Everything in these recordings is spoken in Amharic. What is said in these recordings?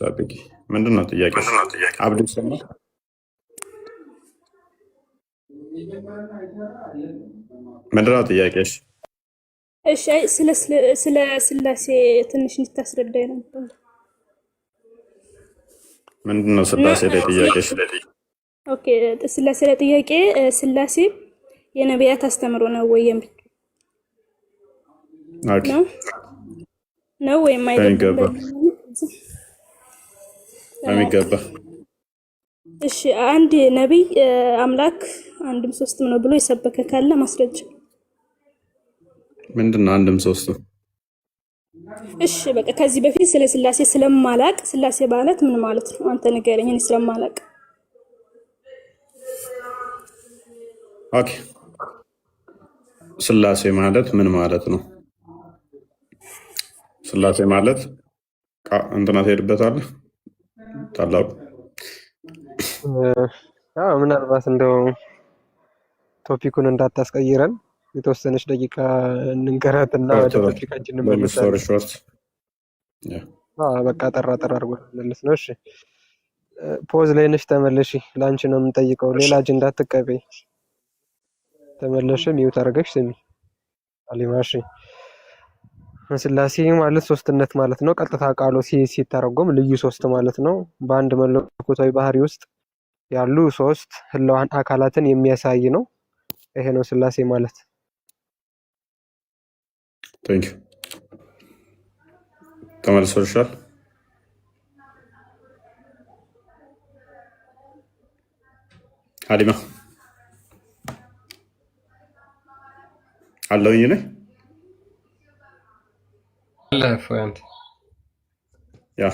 ጠብቂ። ምንድን ነው ጥያቄሽ? አብዱ ይሰማል? ምንድን ነው ጥያቄሽ? እሺ፣ ስለ ስላሴ ትንሽ እንድታስረዳኝ ነበር። ምንድን ነው ስላሴ ላይ ጥያቄሽ? ኦኬ፣ ስላሴ ላይ ጥያቄ ስላሴ የነቢያት አስተምሮ ነው ወይ የሚል ነው ወይም አይደለም? በሚገባ እሺ፣ አንድ ነቢይ አምላክ አንድም ሶስትም ነው ብሎ የሰበከ ካለ ማስረጃ ምንድን ነው? አንድም ሶስትም። እሺ፣ በቃ ከዚህ በፊት ስለ ስላሴ ስለማላቅ ስላሴ ማለት ምን ማለት ነው አንተ ንገረኝ፣ እኔ ስለማላቅ። ኦኬ፣ ስላሴ ማለት ምን ማለት ነው? ስላሴ ማለት እንትና ትሄድበታለህ ታላቁ ምናልባት እንደው ቶፒኩን እንዳታስቀይረን የተወሰነች ደቂቃ እንንገራትና ወደ ቶፒካችን እንመለሳለን። በቃ ጠራ አድርጎ መለስ ነው። እሺ ፖዝ ላይ ነሽ፣ ተመለሺ። ላንቺ ነው የምንጠይቀው፣ ሌላ አጀንዳ አትቀበይ። ተመለሽ፣ ሚውት አድርገሽ ስሚ። አሊማ እሺ፣ ስላሴ ማለት ሶስትነት ማለት ነው። ቀጥታ ቃሉ ሲተረጎም ልዩ ሶስት ማለት ነው። በአንድ መለኮታዊ ባህሪ ውስጥ ያሉ ሶስት ህልዋን አካላትን የሚያሳይ ነው። ይሄ ነው ስላሴ ማለት። ቴንክ ዩ። ተመልሶልሻል። ሀሊማ አለውኝ ነኝ አለፈንት ያ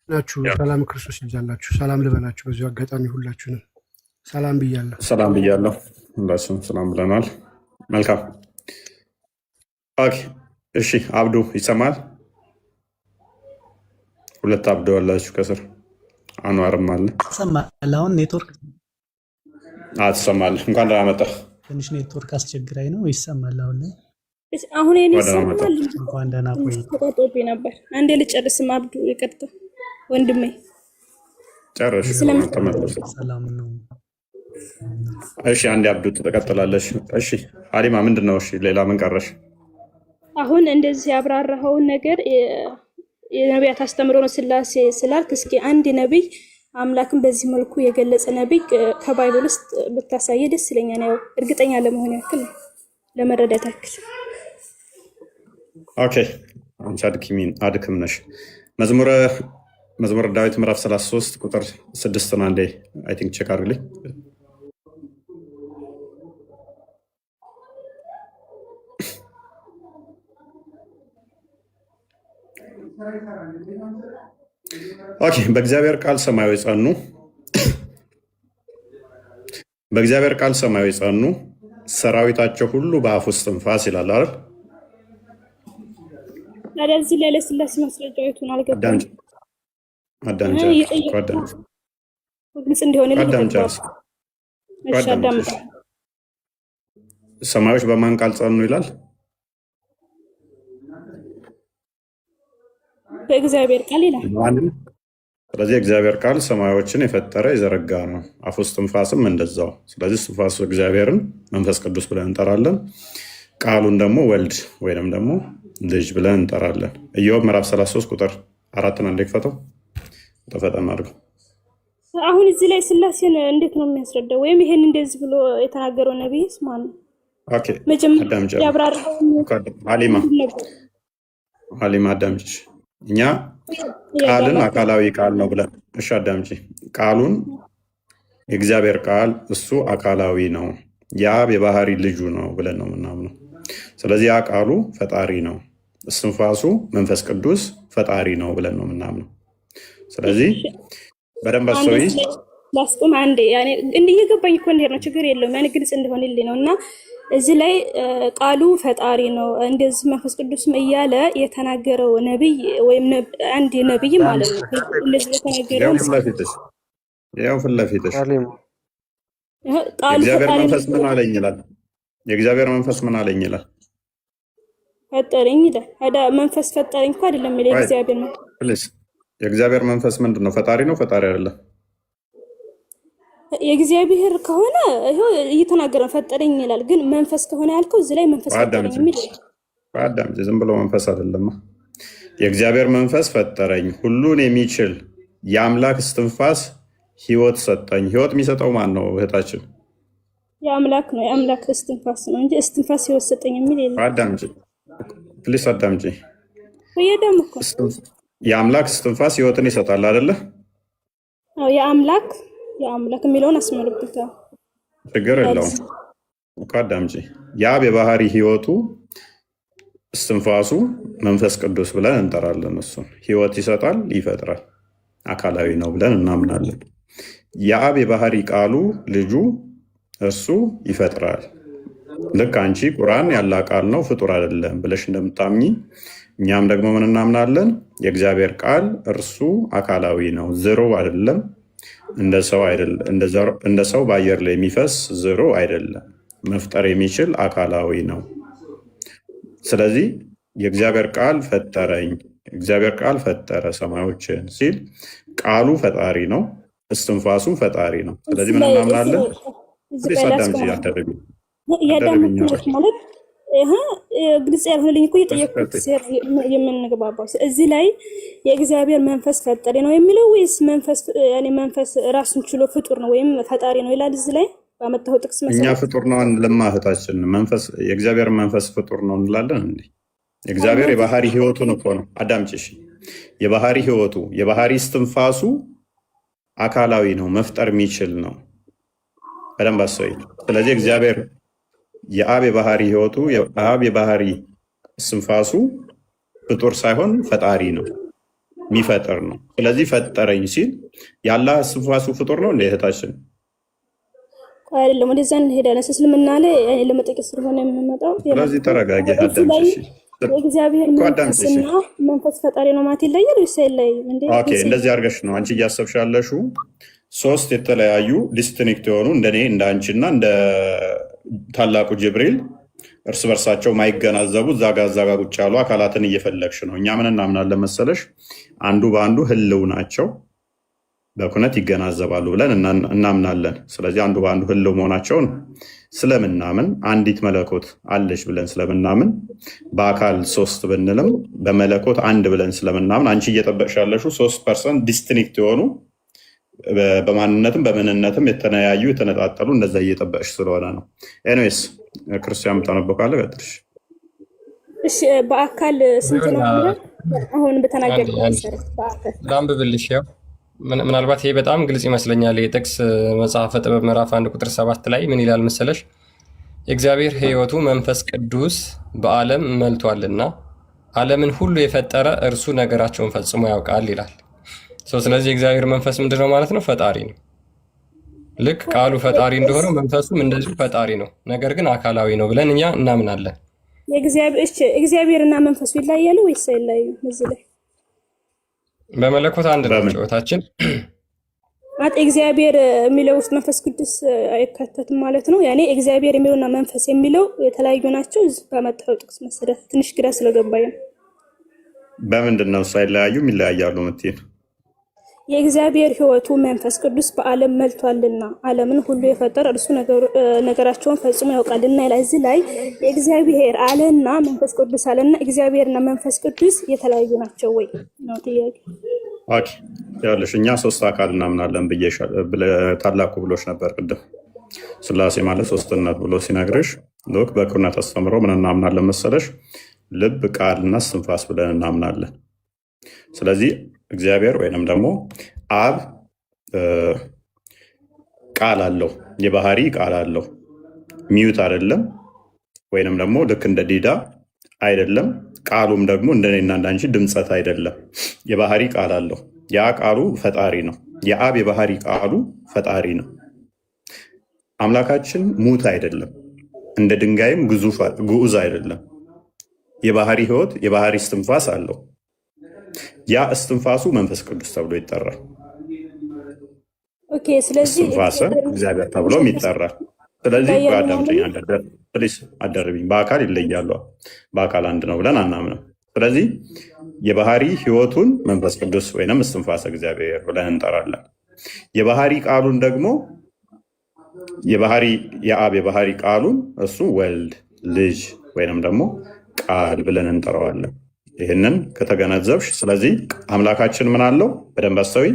ናችሁ። ሰላም ክርስቶስ ይብዛላችሁ። ሰላም ልበላችሁ። በዚሁ አጋጣሚ ሁላችሁንም ሰላም ብያለሁ። ሰላም ብያለሁ። ሁላችሁም ሰላም ብለናል። መልካም ኦኬ። እሺ አብዱ ይሰማል? ሁለት አብዱ አላችሁ ከስር፣ አንዋርም አለ። ይሰማል? አሁን ኔትወርክ ትሰማለህ? እንኳን ደህና መጣህ። ትንሽ ኔትወርክ አስቸግራኝ ነው። ይሰማል አሁን ላይ? አሁን እኔ ይሰማል። እንኳን ደህና ቆይ። ተቋጥሮብኝ ነበር። አንዴ ልጨርስም። አብዱ ይቅርታ ወንድሜ። ጨርሽ። ሰላም ነው። እሺ አንዴ አብዱ ትቀጥላለሽ። እሺ ሀሊማ ምንድን ነው? እሺ ሌላ ምን ቀረሽ? አሁን እንደዚህ ያብራራኸውን ነገር የነቢያት አስተምሮ ነው ስላሴ ስላልክ፣ እስኪ አንድ ነቢይ አምላክን በዚህ መልኩ የገለጸ ነቢይ ከባይብል ውስጥ ብታሳየ ደስ ይለኛል። ያው እርግጠኛ ለመሆን ያክል ለመረዳት ያክል። ኦኬ አንቺ አድክም ነሽ። መዝሙረ ዳዊት ምዕራፍ 33 ቁጥር 6 ነው። አንዴ አይ ቲንክ ቼክ አድርግልኝ። ኦኬ በእግዚአብሔር ቃል ሰማያዊ ጸኑ፣ በእግዚአብሔር ቃል ሰማያዊ ጸኑ፣ ሰራዊታቸው ሁሉ በአፍ ውስጥ ትንፋስ ይላል አይደል? ታዲያ እዚህ ላይ ለስላሴ ማስረጃዎቹን አልገባም። አዳምጫ ግልጽ እንዲሆንልኝ ሰማዮች በማን ቃል ጸኑ ይላል? በእግዚአብሔር ቃል ይላል። ስለዚህ እግዚአብሔር ቃል ሰማዮችን የፈጠረ የዘረጋ ነው። አፍ ውስጥ ትንፋስም እንደዛው። ስለዚህ ትንፋሱ እግዚአብሔርን መንፈስ ቅዱስ ብለን እንጠራለን። ቃሉን ደግሞ ወልድ ወይንም ደግሞ ልጅ ብለን እንጠራለን። ኢዮብ ምዕራፍ 33 ቁጥር 4 አንዴ ክፈተው፣ ተፈጠን አድርገው። አሁን እዚህ ላይ ስላሴን እንዴት ነው የሚያስረዳው? ወይም ይሄን እንደዚህ ብሎ የተናገረው ነብይስ ማን ነው? ኦኬ ሀሊማ አዳምጪ። እኛ ቃልን አካላዊ ቃል ነው ብለን እሺ፣ አዳምጪ። ቃሉን የእግዚአብሔር ቃል እሱ አካላዊ ነው፣ የአብ የባህሪ ልጁ ነው ብለን ነው የምናምነው። ስለዚህ ያ ቃሉ ፈጣሪ ነው፣ እስትንፋሱ መንፈስ ቅዱስ ፈጣሪ ነው ብለን ነው የምናምነው። ስለዚህ በደንብ አስተውይ። ላስቆም አንዴ። ያኔ እንዲህ እየገባኝ እኮ እንዴት ነው፣ ችግር የለውም። ያኔ ግልጽ እንደሆነልኝ ነው። እና እዚህ ላይ ቃሉ ፈጣሪ ነው እንደዚህ መንፈስ ቅዱስም እያለ የተናገረው ነብይ ወይም አንድ ነብይ ማለት ነው። እንደዚህ የተናገረው ያው ፊት ለፊትሽ የእግዚአብሔር መንፈስ ምን አለኝ ይላል። የእግዚአብሔር መንፈስ ምን አለኝ ይላል። ፈጠረኝ ይላል። መንፈስ ፈጠረኝ እኮ አይደለም የሚለው እግዚአብሔር ነው። የእግዚአብሔር መንፈስ ምንድን ነው? ፈጣሪ ነው? ፈጣሪ አይደለም? የእግዚአብሔር ከሆነ ይሄው እየተናገረ ፈጠረኝ ይላል። ግን መንፈስ ከሆነ ያልከው እዚህ ላይ መንፈስ ፈጠረኝ የሚል አዳም ዝም ብሎ መንፈስ አይደለም። የእግዚአብሔር መንፈስ ፈጠረኝ፣ ሁሉን የሚችል የአምላክ እስትንፋስ ህይወት ሰጠኝ። ህይወት የሚሰጠው ማን ነው እህታችን? የአምላክ ነው። የአምላክ እስትንፋስ ነው እንጂ እስትንፋስ ህይወት ሰጠኝ የሚል የለም። አዳምጪ ፕሊስ፣ አዳምጪ። ወየደም እኮ የአምላክ እስትንፋስ ህይወትን ይሰጣል አይደለ? አዎ የአምላክ የሚለውን አስመርብታ ችግር የለውም እኮ አዳምጪ። የአብ የባህሪ ህይወቱ እስትንፋሱ መንፈስ ቅዱስ ብለን እንጠራለን። እሱን ህይወት ይሰጣል፣ ይፈጥራል፣ አካላዊ ነው ብለን እናምናለን። የአብ የባህሪ ቃሉ ልጁ እሱ ይፈጥራል። ልክ አንቺ ቁርአን ያለ ቃል ነው ፍጡር አይደለም ብለሽ እንደምታምኚ እኛም ደግሞ ምን እናምናለን? የእግዚአብሔር ቃል እርሱ አካላዊ ነው፣ ዝሮ አይደለም፣ እንደ ሰው በአየር ላይ የሚፈስ ዝሮ አይደለም፣ መፍጠር የሚችል አካላዊ ነው። ስለዚህ የእግዚአብሔር ቃል ፈጠረኝ፣ እግዚአብሔር ቃል ፈጠረ ሰማዮችን ሲል ቃሉ ፈጣሪ ነው፣ እስትንፋሱ ፈጣሪ ነው። ስለዚህ ምን እናምናለን? ግልጽ ያልሆነልኝ እኮ የጠየኩት የምንግባባው እዚህ ላይ የእግዚአብሔር መንፈስ ፈጠሪ ነው የሚለው ወይስ መንፈስ ራሱን ችሎ ፍጡር ነው ወይም ፈጣሪ ነው ይላል? እዚህ ላይ ባመጣው ጥቅስ መሰረት እኛ ፍጡር ነው ለማህታችን መንፈስ የእግዚአብሔር መንፈስ ፍጡር ነው እንላለን እንዴ? የእግዚአብሔር የባህሪ ህይወቱን እኮ ነው። አዳምጪሽ፣ የባህሪ ህይወቱ የባህሪ እስትንፋሱ አካላዊ ነው፣ መፍጠር የሚችል ነው። በደንብ አስበይ። ስለዚህ እግዚአብሔር የአብ የባህሪ ህይወቱ የአብ የባህሪ እስትንፋሱ ፍጡር ሳይሆን ፈጣሪ ነው፣ የሚፈጥር ነው። ስለዚህ ፈጠረኝ ሲል የአላህ እስትንፋሱ ፍጡር ነው እንደ እህታችን አይደለም። ወደዛ እንሄዳለን። እስልምና ላይ ለመጠየቅ ስለሆነ የምንመጣው። ስለዚህ ተረጋጊ። አዳምጪ። የእግዚአብሔር መንፈስና መንፈስ ፈጣሪ ነው ማለት ይለያል ወይስ አይለያይም? ኦኬ፣ እንደዚህ አድርገሽ ነው አንቺ እያሰብሽ ያለሽው። ሶስት የተለያዩ ዲስቲንክት የሆኑ እንደኔ እንደ አንቺና እንደ ታላቁ ጅብሪል እርስ በርሳቸው ማይገናዘቡ ዛጋ ቁጭ ያሉ አካላትን እየፈለግሽ ነው። እኛ ምን እናምናለን መሰለሽ? አንዱ በአንዱ ህልው ናቸው፣ በኩነት ይገናዘባሉ ብለን እናምናለን። ስለዚህ አንዱ በአንዱ ህልው መሆናቸውን ስለምናምን አንዲት መለኮት አለች ብለን ስለምናምን በአካል ሶስት ብንልም በመለኮት አንድ ብለን ስለምናምን አንቺ እየጠበቅሽ ያለሽው 3% ዲስቲንክት የሆኑ በማንነትም በምንነትም የተለያዩ የተነጣጠሉ እንደዛ እየጠበቅሽ ስለሆነ ነው። ኤኒዌይስ ክርስቲያን ምታነበቃለ ቀጥልሽ። እሺ በአካል ስንት ነው? አሁን በተናገር መሰረት በአካል ላንብብልሽ። ያው ምናልባት ይሄ በጣም ግልጽ ይመስለኛል። የጥቅስ መጽሐፈ ጥበብ ምዕራፍ 1 ቁጥር 7 ላይ ምን ይላል መሰለሽ? የእግዚአብሔር ሕይወቱ መንፈስ ቅዱስ በዓለም መልቷልና ዓለምን ሁሉ የፈጠረ እርሱ ነገራቸውን ፈጽሞ ያውቃል ይላል። ስለዚህ የእግዚአብሔር መንፈስ ምንድነው ማለት ነው? ፈጣሪ ነው። ልክ ቃሉ ፈጣሪ እንደሆነው መንፈሱም እንደዚሁ ፈጣሪ ነው። ነገር ግን አካላዊ ነው ብለን እኛ እናምናለን። እግዚአብሔርና መንፈሱ ይለያያሉ ወይስ አይለያዩም? እዚህ ላይ በመለኮት አንድ ነው ጨዋታችን። እግዚአብሔር የሚለው ውስጥ መንፈስ ቅዱስ አይካተትም ማለት ነው። ያኔ እግዚአብሔር የሚለውና መንፈስ የሚለው የተለያዩ ናቸው። እዚህ በመጣው ጥቅስ መሰረት ትንሽ ግራ ስለገባኝ ነው። በምንድን ነው ሳይለያዩም ይለያያሉ የምትይው? የእግዚአብሔር ሕይወቱ መንፈስ ቅዱስ በዓለም መልቷልና ዓለምን ሁሉ የፈጠረ እርሱ ነገራቸውን ፈጽሞ ያውቃልና ይላል። እዚህ ላይ የእግዚአብሔር አለና መንፈስ ቅዱስ አለና እግዚአብሔርና መንፈስ ቅዱስ የተለያዩ ናቸው ወይ ነው ጥያቄ። ኦኬ ያለሽ እኛ ሶስት አካል እናምናለን ታላቁ ብሎሽ ነበር ቅድም። ስላሴ ማለት ሶስትነት ብሎ ሲነግርሽ ልክ በኩነት አስተምሮ ምን እናምናለን መሰለሽ? ልብ፣ ቃልና እስትንፋስ ብለን እናምናለን። ስለዚህ እግዚአብሔር ወይንም ደግሞ አብ ቃል አለው፣ የባህሪ ቃል አለው። ሚዩት አይደለም፣ ወይንም ደግሞ ልክ እንደ ዲዳ አይደለም። ቃሉም ደግሞ እንደኔና እንዳንቺ ድምፀት አይደለም። የባህሪ ቃል አለው። ያ ቃሉ ፈጣሪ ነው። የአብ የባህሪ ቃሉ ፈጣሪ ነው። አምላካችን ሙት አይደለም፣ እንደ ድንጋይም ግዑዝ አይደለም። የባህሪ ህይወት፣ የባህሪ እስትንፋስ አለው። ያ እስትንፋሱ መንፈስ ቅዱስ ተብሎ ይጠራል። ኦኬ፣ ስለዚህ እስትንፋሰ እግዚአብሔር ተብሎም ይጠራል። ስለዚህ በአዳምጠኛ ፕሊስ አደረብኝ። በአካል ይለያሉ፣ በአካል አንድ ነው ብለን አናምንም። ስለዚህ የባህሪ ህይወቱን መንፈስ ቅዱስ ወይንም እስትንፋሰ እግዚአብሔር ብለን እንጠራለን። የባህሪ ቃሉን ደግሞ የአብ የባህሪ ቃሉን እሱ ወልድ ልጅ ወይንም ደግሞ ቃል ብለን እንጠራዋለን። ይህንን ከተገነዘብሽ፣ ስለዚህ አምላካችን ምን አለው? በደንብ አስተውይ።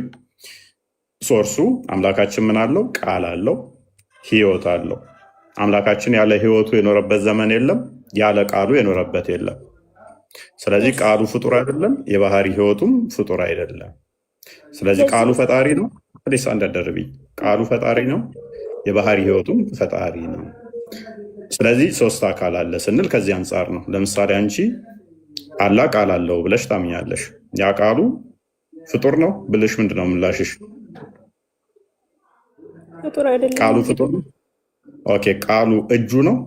ሶርሱ አምላካችን ምን አለው? ቃል አለው፣ ህይወት አለው። አምላካችን ያለ ህይወቱ የኖረበት ዘመን የለም፣ ያለ ቃሉ የኖረበት የለም። ስለዚህ ቃሉ ፍጡር አይደለም፣ የባህሪ ህይወቱም ፍጡር አይደለም። ስለዚህ ቃሉ ፈጣሪ ነው። ፕሊስ አንዳደርብኝ። ቃሉ ፈጣሪ ነው፣ የባህሪ ህይወቱም ፈጣሪ ነው። ስለዚህ ሶስት አካል አለ ስንል ከዚህ አንጻር ነው። ለምሳሌ አንቺ አላህ ቃል አለው ብለሽ ታምኛለሽ። ያ ቃሉ ፍጡር ነው ብለሽ ምንድነው ምላሽሽ? ፍጡር አይደለም። ቃሉ ፍጡር ነው። ኦኬ፣ ቃሉ እጁ ነው።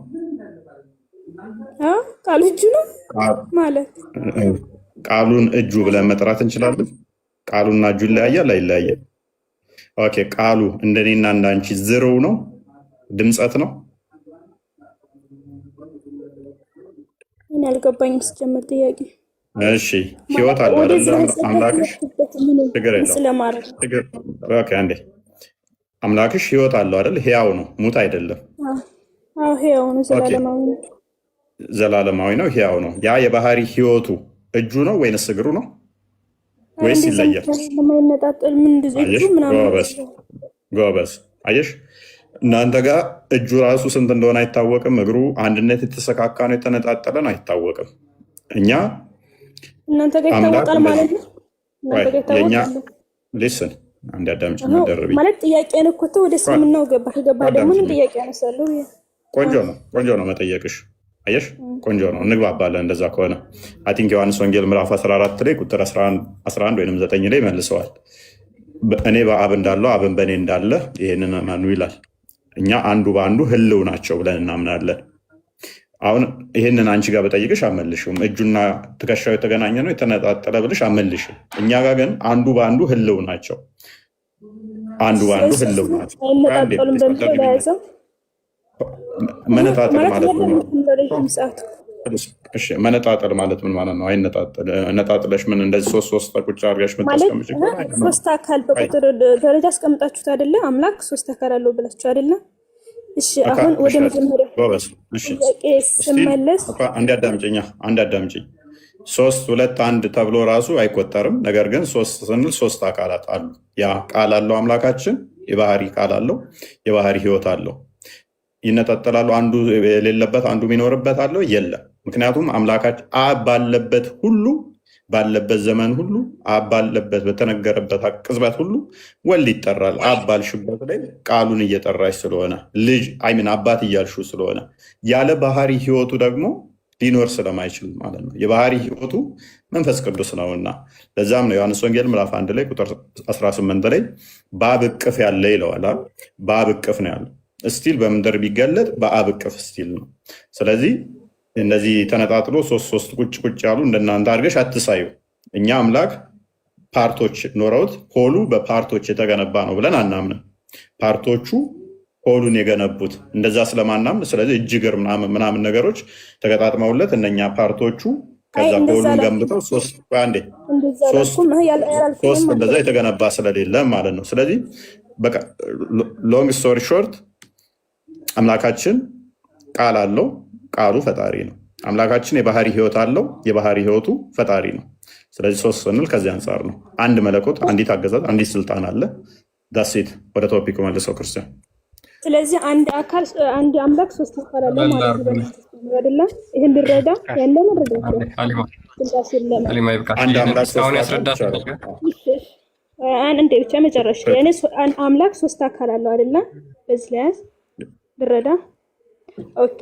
ቃሉ እጁ ነው ማለት ቃሉን እጁ ብለን መጥራት እንችላለን። ቃሉና እጁ ይለያያል አይለያየም? ኦኬ፣ ቃሉ እንደኔና እንዳንቺ ዝርው ነው፣ ድምፀት ነው። እኔ አልገባኝም ስጀምር ጥያቄ። እሺ፣ ህይወት አለው አይደል አምላክሽ? ችግር የለውም። ኦኬ፣ አንዴ አምላክሽ ህይወት አለው አይደል? ህያው ነው፣ ሙት አይደለም። አዎ ህያው ነው፣ ዘላለማዊ ነው። ዘላለማዊ ነው፣ ህያው ነው። ያ የባህሪ ህይወቱ እጁ ነው ወይንስ እግሩ ነው ወይስ ይለያል? የማይነጣጠል ምን እጁ ምናምን። ጎበዝ። አየሽ፣ እናንተ ጋር እጁ ራሱ ስንት እንደሆነ አይታወቅም። እግሩ አንድነት የተሰካካ ነው የተነጣጠለ ነው አይታወቅም። እኛ እናንተ ጋር ይታወቃል ማለት ነው። እናንተ ጋር ይታወቃል። ሊስን አንድ አዳምጪ ደርቢ ማለት ጥያቄን እኮ ወደ እስልምናው ገባ ደግሞ ምን ጥያቄ ያነሳለሁ? ቆንጆ ነው መጠየቅሽ። አየሽ፣ ቆንጆ ነው፣ እንግባባለን። እንደዛ ከሆነ አይ ቲንክ ዮሐንስ ወንጌል ምዕራፍ 14 ላይ ቁጥር 11 ወይም 9 ላይ መልሰዋል። እኔ በአብ እንዳለው አብን በእኔ እንዳለ ይህንን ማኑ ይላል። እኛ አንዱ በአንዱ ህልው ናቸው ብለን እናምናለን። አሁን ይህንን አንቺ ጋር በጠይቅሽ አመልሽም። እጁና ትከሻው የተገናኘ ነው የተነጣጠለ ብልሽ አመልሽም። እኛ ጋር ግን አንዱ በአንዱ ህልው ናቸው። አንዱ በአንዱ ህልው ናቸው። መነጣጠል ማለት ምን መነጣጠል ማለት ምን ማለት ነው? ነጣጥለሽ ምን እንደዚህ ሶስት ቁጭ አድርገሽ የምታስቀምጪ ሶስት አካል በቁጥር ደረጃ አስቀምጣችሁት አይደለ? አምላክ ሶስት አካል አለው ብላችሁ አይደለ? እሺ፣ አሁን ወደ መጀመሪያ ስመለስ አንድ አዳምጪኝ። 3 2 1 ተብሎ ራሱ አይቆጠርም። ነገር ግን ሶስት ስንል ሶስት አካላት አሉ። ያ ቃል አለው አምላካችን፣ የባህሪ ቃል አለው፣ የባህሪ ህይወት አለው። ይነጣጠላሉ። አንዱ የሌለበት አንዱ የሚኖርበት አለው የለም። ምክንያቱም አምላካችን አብ ባለበት ሁሉ ባለበት ዘመን ሁሉ አብ ባለበት በተነገረበት ቅጽበት ሁሉ ወልድ ይጠራል። አብ ባልሽበት ላይ ቃሉን እየጠራሽ ስለሆነ ልጅ አይምን አባት እያልሹ ስለሆነ ያለ ባህሪ ህይወቱ ደግሞ ሊኖር ስለማይችል ማለት ነው። የባህሪ ህይወቱ መንፈስ ቅዱስ ነውና ለዛም ነው ዮሐንስ ወንጌል ምዕራፍ 1 ላይ ቁጥር 18 ላይ በአብ እቅፍ ያለ ይለዋል። በአብ እቅፍ ነው ያለው። ስቲል በምድር ቢገለጥ በአብ እቅፍ ስቲል ነው። ስለዚህ እነዚህ ተነጣጥሎ ሶስት ቁጭ ያሉ እንደናንተ አድርገሽ አትሳዩ። እኛ አምላክ ፓርቶች ኖረውት ሆሉ በፓርቶች የተገነባ ነው ብለን አናምንም። ፓርቶቹ ሆሉን የገነቡት እንደዛ ስለማናምን፣ ስለዚህ እጅግር ምናምን ነገሮች ተገጣጥመውለት እነኛ ፓርቶቹ ከዛ ሆሉን ገንብተው ሶስት እንደዛ የተገነባ ስለሌለ ማለት ነው። ስለዚህ በቃ ሎንግ ስቶሪ ሾርት አምላካችን ቃል አለው፣ ቃሉ ፈጣሪ ነው። አምላካችን የባህሪ ህይወት አለው፣ የባህሪ ህይወቱ ፈጣሪ ነው። ስለዚህ ሶስት ስንል ከዚህ አንጻር ነው። አንድ መለኮት፣ አንዲት አገዛዝ፣ አንዲት ስልጣን አለ። ዳሴት ወደ ቶፒክ መልሰው ክርስቲያን። ስለዚህ አንድ አካል አንድ አምላክ ሶስት አካል አለ ማለት ነው አይደለም? ይሄን ልረዳ ያለ መረዳ አንድ አምላክ ሶስት አንድ ብቻ መጨረሻ ያኔ አምላክ ሶስት አካል አለው አይደለም? በዚህ ላይ ልረዳ። ኦኬ፣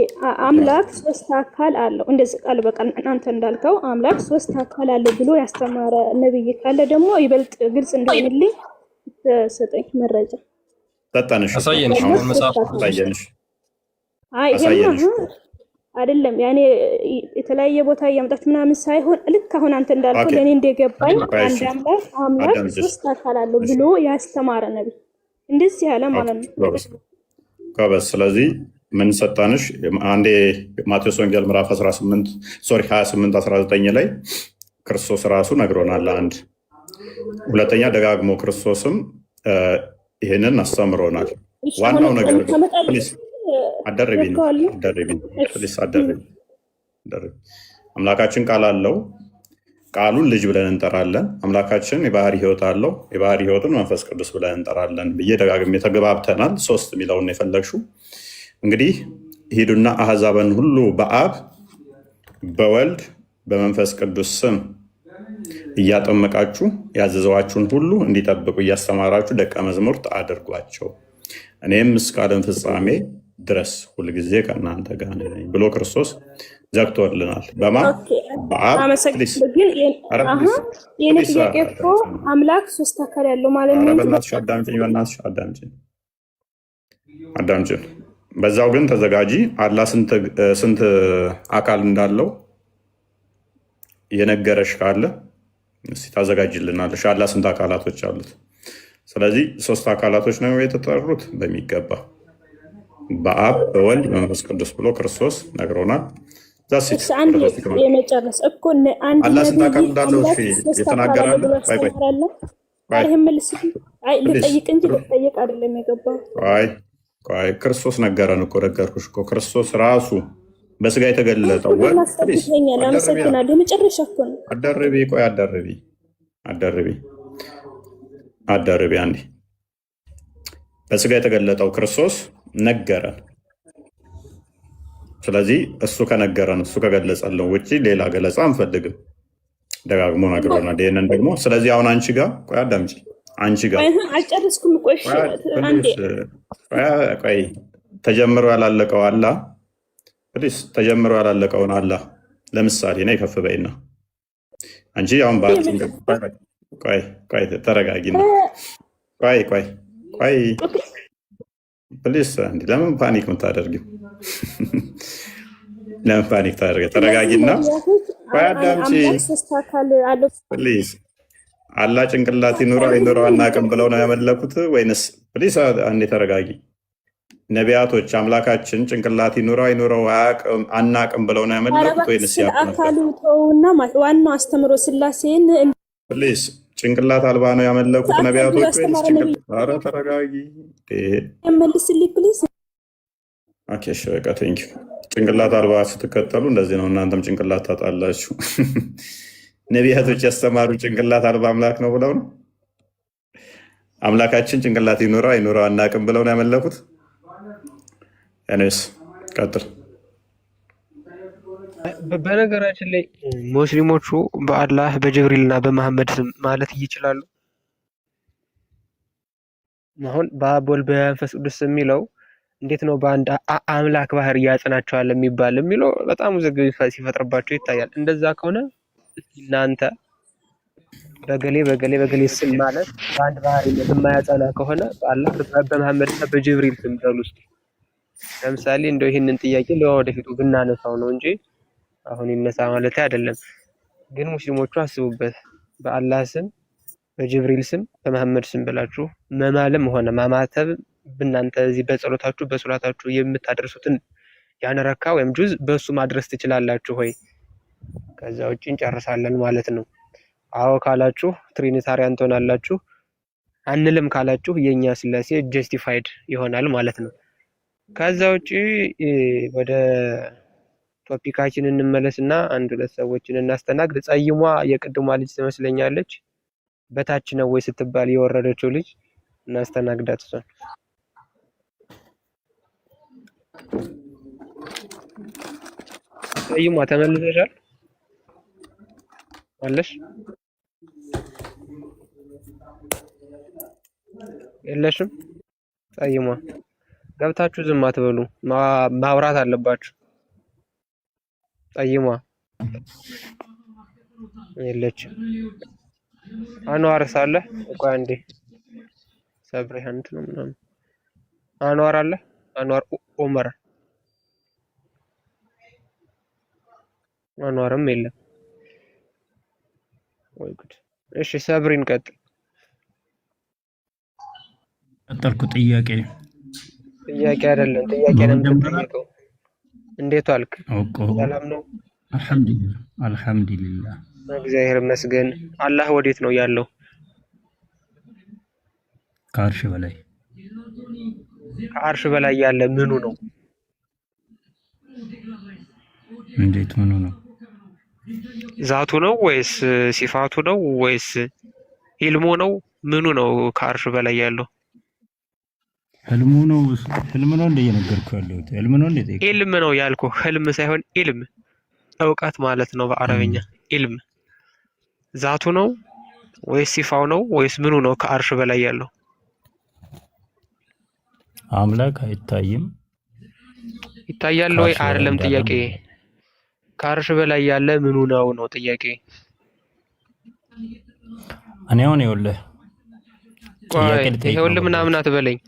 አምላክ ሶስት አካል አለው። እንደዚህ ቃል በቃል እናንተ እንዳልከው አምላክ ሶስት አካል አለው ብሎ ያስተማረ ነብይ ካለ ደግሞ ይበልጥ ግልጽ እንደሆነልኝ ሰጠኝ መረጃ ሰጠንሽ። አሳየንሽ። አሁን መጽሐፍ አሳየንሽ። አይ አይደለም ያኔ የተለያየ ቦታ እያመጣችሁ ምናምን ሳይሆን ልክ አሁን አንተ እንዳልከው ለኔ እንደገባኝ አንድ አምላክ ሶስት አካል አለው ብሎ ያስተማረ ነብይ እንደዚህ ያለ ማለት ነው። ጎበዝ። ስለዚህ ምን ሰጣንሽ? አንዴ ማቴዎስ ወንጌል ምዕራፍ 28 19 ላይ ክርስቶስ ራሱ ነግሮናል። አንድ ሁለተኛ ደጋግሞ ክርስቶስም ይህንን አስተምሮናል። ዋናው ነገር ፕሊስ አደረቢን አምላካችን ቃል አለው። ቃሉን ልጅ ብለን እንጠራለን። አምላካችን የባህሪ ሕይወት አለው። የባህሪ ሕይወትን መንፈስ ቅዱስ ብለን እንጠራለን ብዬ ደጋግሜ ተገባብተናል። 3 የሚለውን የፈለግሽው እንግዲህ ሂዱና አሕዛብን ሁሉ በአብ በወልድ በመንፈስ ቅዱስ ስም እያጠመቃችሁ ያዘዘዋችሁን ሁሉ እንዲጠብቁ እያስተማራችሁ ደቀ መዛሙርት አድርጓቸው፣ እኔም እስከ ዓለም ፍጻሜ ድረስ ሁልጊዜ ከእናንተ ጋር ነኝ ብሎ ክርስቶስ ዘግቶልናል። በማን በአብ። የኔ ጥያቄ እኮ አምላክ 3 አካል ያለው ማለት ነው። በእናትሽ አዳምጪኝ። በዛው ግን ተዘጋጂ። አላህ ስንት አካል እንዳለው የነገረሽ ካለ እስቲ ታዘጋጅልናለሽ። አላህ ስንት አካላቶች አሉት? ስለዚህ 3 አካላቶች ነው የተጠሩት በሚገባ በአብ በወልድ በመንፈስ ቅዱስ ብሎ ክርስቶስ ነግሮናል። የመጨረስ እኮ አላህ ስንት አካል እንዳለው የተናገራለ። ልጠይቅ እንጂ ልጠይቅ አይደለም የገባው። ክርስቶስ ነገረን እኮ ነገርኩሽ እኮ ክርስቶስ ራሱ በስጋ የተገለጠው አመሰግናለሁ። የመጨረሻ እኮ ነው። አደርቢ አንዴ በስጋ የተገለጠው ክርስቶስ ነገረን። ስለዚህ እሱ ከነገረን እሱ ከገለጸልን ውጭ ሌላ ገለጻ አንፈልግም። ደጋግሞ ነግሮናል ይሄንን ደግሞ። ስለዚህ አሁን አንቺ ጋር ቆይ አዳምጪ። አንቺ ጋር አልጨረስኩም። ቆይ ተጀምሮ ያላለቀው አላህ ፕሊስ ተጀምሮ ያላለቀውን አላህ ለምሳሌ ነይ ከፍ በይና አንቺ አሁን ቆይ ተረጋጊ ነው። ቆይ ፕሊስ አንዴ ለምን ፓኒክ የምታደርጊው? ለምን ፓኒክ ታደርጊ? ተረጋጊና ቆይ አዳምጪ ፕሊስ። አላህ ጭንቅላት ይኑረው አይኑረው አናውቅም ብለው ነው ያመለኩት ወይንስ? ፕሊስ አንዴ ተረጋጊ። ነቢያቶች አምላካችን ጭንቅላት ይኑረው አይኑረው አናውቅም ብለው ነው ያመለኩት ወይንስ? አካሉ ተውና ዋናው አስተምሮ ስላሴን ፕሊስ ጭንቅላት አልባ ነው ያመለኩት ነቢያቶች ወይንስ ጭንቅላት? ኧረ ተረጋጊ። መልስልኝ ፕሊስ። ኦኬ እሺ በቃ ቴንኪው። ጭንቅላት አልባ ስትከተሉ እንደዚህ ነው፣ እናንተም ጭንቅላት ታጣላችሁ። ነቢያቶች ያስተማሩ ጭንቅላት አልባ አምላክ ነው ብለው ነው። አምላካችን ጭንቅላት ይኑረው አይኑረው አናውቅም ብለው ነው ያመለኩት። እኔስ ቀጥል። በነገራችን ላይ ሙስሊሞቹ በአላህ በጅብሪል እና በመሐመድ ስም ማለት ይችላሉ። አሁን በአብ ወልድ በመንፈስ ቅዱስ የሚለው እንዴት ነው በአንድ አምላክ ባህር ያጽናቸዋል የሚባል የሚለው በጣም ውዝግብ ሲፈጥርባቸው ይታያል። እንደዛ ከሆነ እናንተ በገሌ ስም ማለት በአንድ ባህር የማያጸና ከሆነ በአላህ በመሐመድ እና በጅብሪል ስም በሉ ውስጥ ለምሳሌ እንደው ይህንን ጥያቄ ለወደፊቱ ብናነሳው ነው እንጂ አሁን ይነሳ ማለት አይደለም። ግን ሙስሊሞቹ አስቡበት። በአላህ ስም በጅብሪል ስም በመሐመድ ስም ብላችሁ መማለም ሆነ ማማተብ በእናንተ እዚህ በጸሎታችሁ በሶላታችሁ የምታደርሱትን ያን ረካ ወይም ጁዝ በሱ ማድረስ ትችላላችሁ ወይ? ከዛ ውጭ እንጨርሳለን ማለት ነው። አዎ ካላችሁ ትሪኒታሪያን ትሆናላችሁ፣ አንልም ካላችሁ የኛ ስላሴ ጀስቲፋይድ ይሆናል ማለት ነው። ከዛ ውጭ ወደ ቶፒካችን እንመለስና አንድ ሁለት ሰዎችን እናስተናግድ። ጸይሟ የቅድሟ ልጅ ትመስለኛለች። በታች ነው ወይ ስትባል የወረደችው ልጅ እናስተናግዳት። እሷን ጸይሟ ተመልሰሻል አለሽ? የለሽም? ጸይሟ ገብታችሁ ዝም አትበሉ፣ ማውራት አለባችሁ። ጸይሟ የለችም። አንዋር ሳለ ቆይ አንዴ ሰብሪ አንተ ነው ምናምን አንዋር አለ። አንዋር ኡመር አንዋርም የለም ወይ ጉድ። እሺ ሰብሪን ቀጥል። ቀጠልኩ። ጥያቄ አይደለም ጥያቄ ነው እንዴት ዋልክ? ሰላም ነው? አልሐምዱሊላህ እግዚአብሔር ይመስገን። አላህ ወዴት ነው ያለው? ከአርሽ በላይ ከአርሽ በላይ ያለ ምኑ ነው? እንዴት ምኑ ነው? ዛቱ ነው ወይስ ሲፋቱ ነው ወይስ ኢልሙ ነው? ምኑ ነው ከአርሽ በላይ ያለው? ህልሙ ነው? ህልም ነው እንደ እየነገርኩ ያለሁት ህልም ነው እንደ ጠይቅ ኢልም ነው ያልኩ። ህልም ሳይሆን ኢልም እውቀት ማለት ነው በአረበኛ ኢልም። ዛቱ ነው ወይስ ሲፋው ነው ወይስ ምኑ ነው ከአርሽ በላይ ያለው? አምላክ አይታይም። ይታያል ወይ? አይደለም ጥያቄ። ከአርሽ በላይ ያለ ምኑ ነው ነው ጥያቄ። እኔ አሁን ይኸውልህ ጥያቄ ልጠይቅ ነው። ይኸውልህ ምናምን አትበለኝ።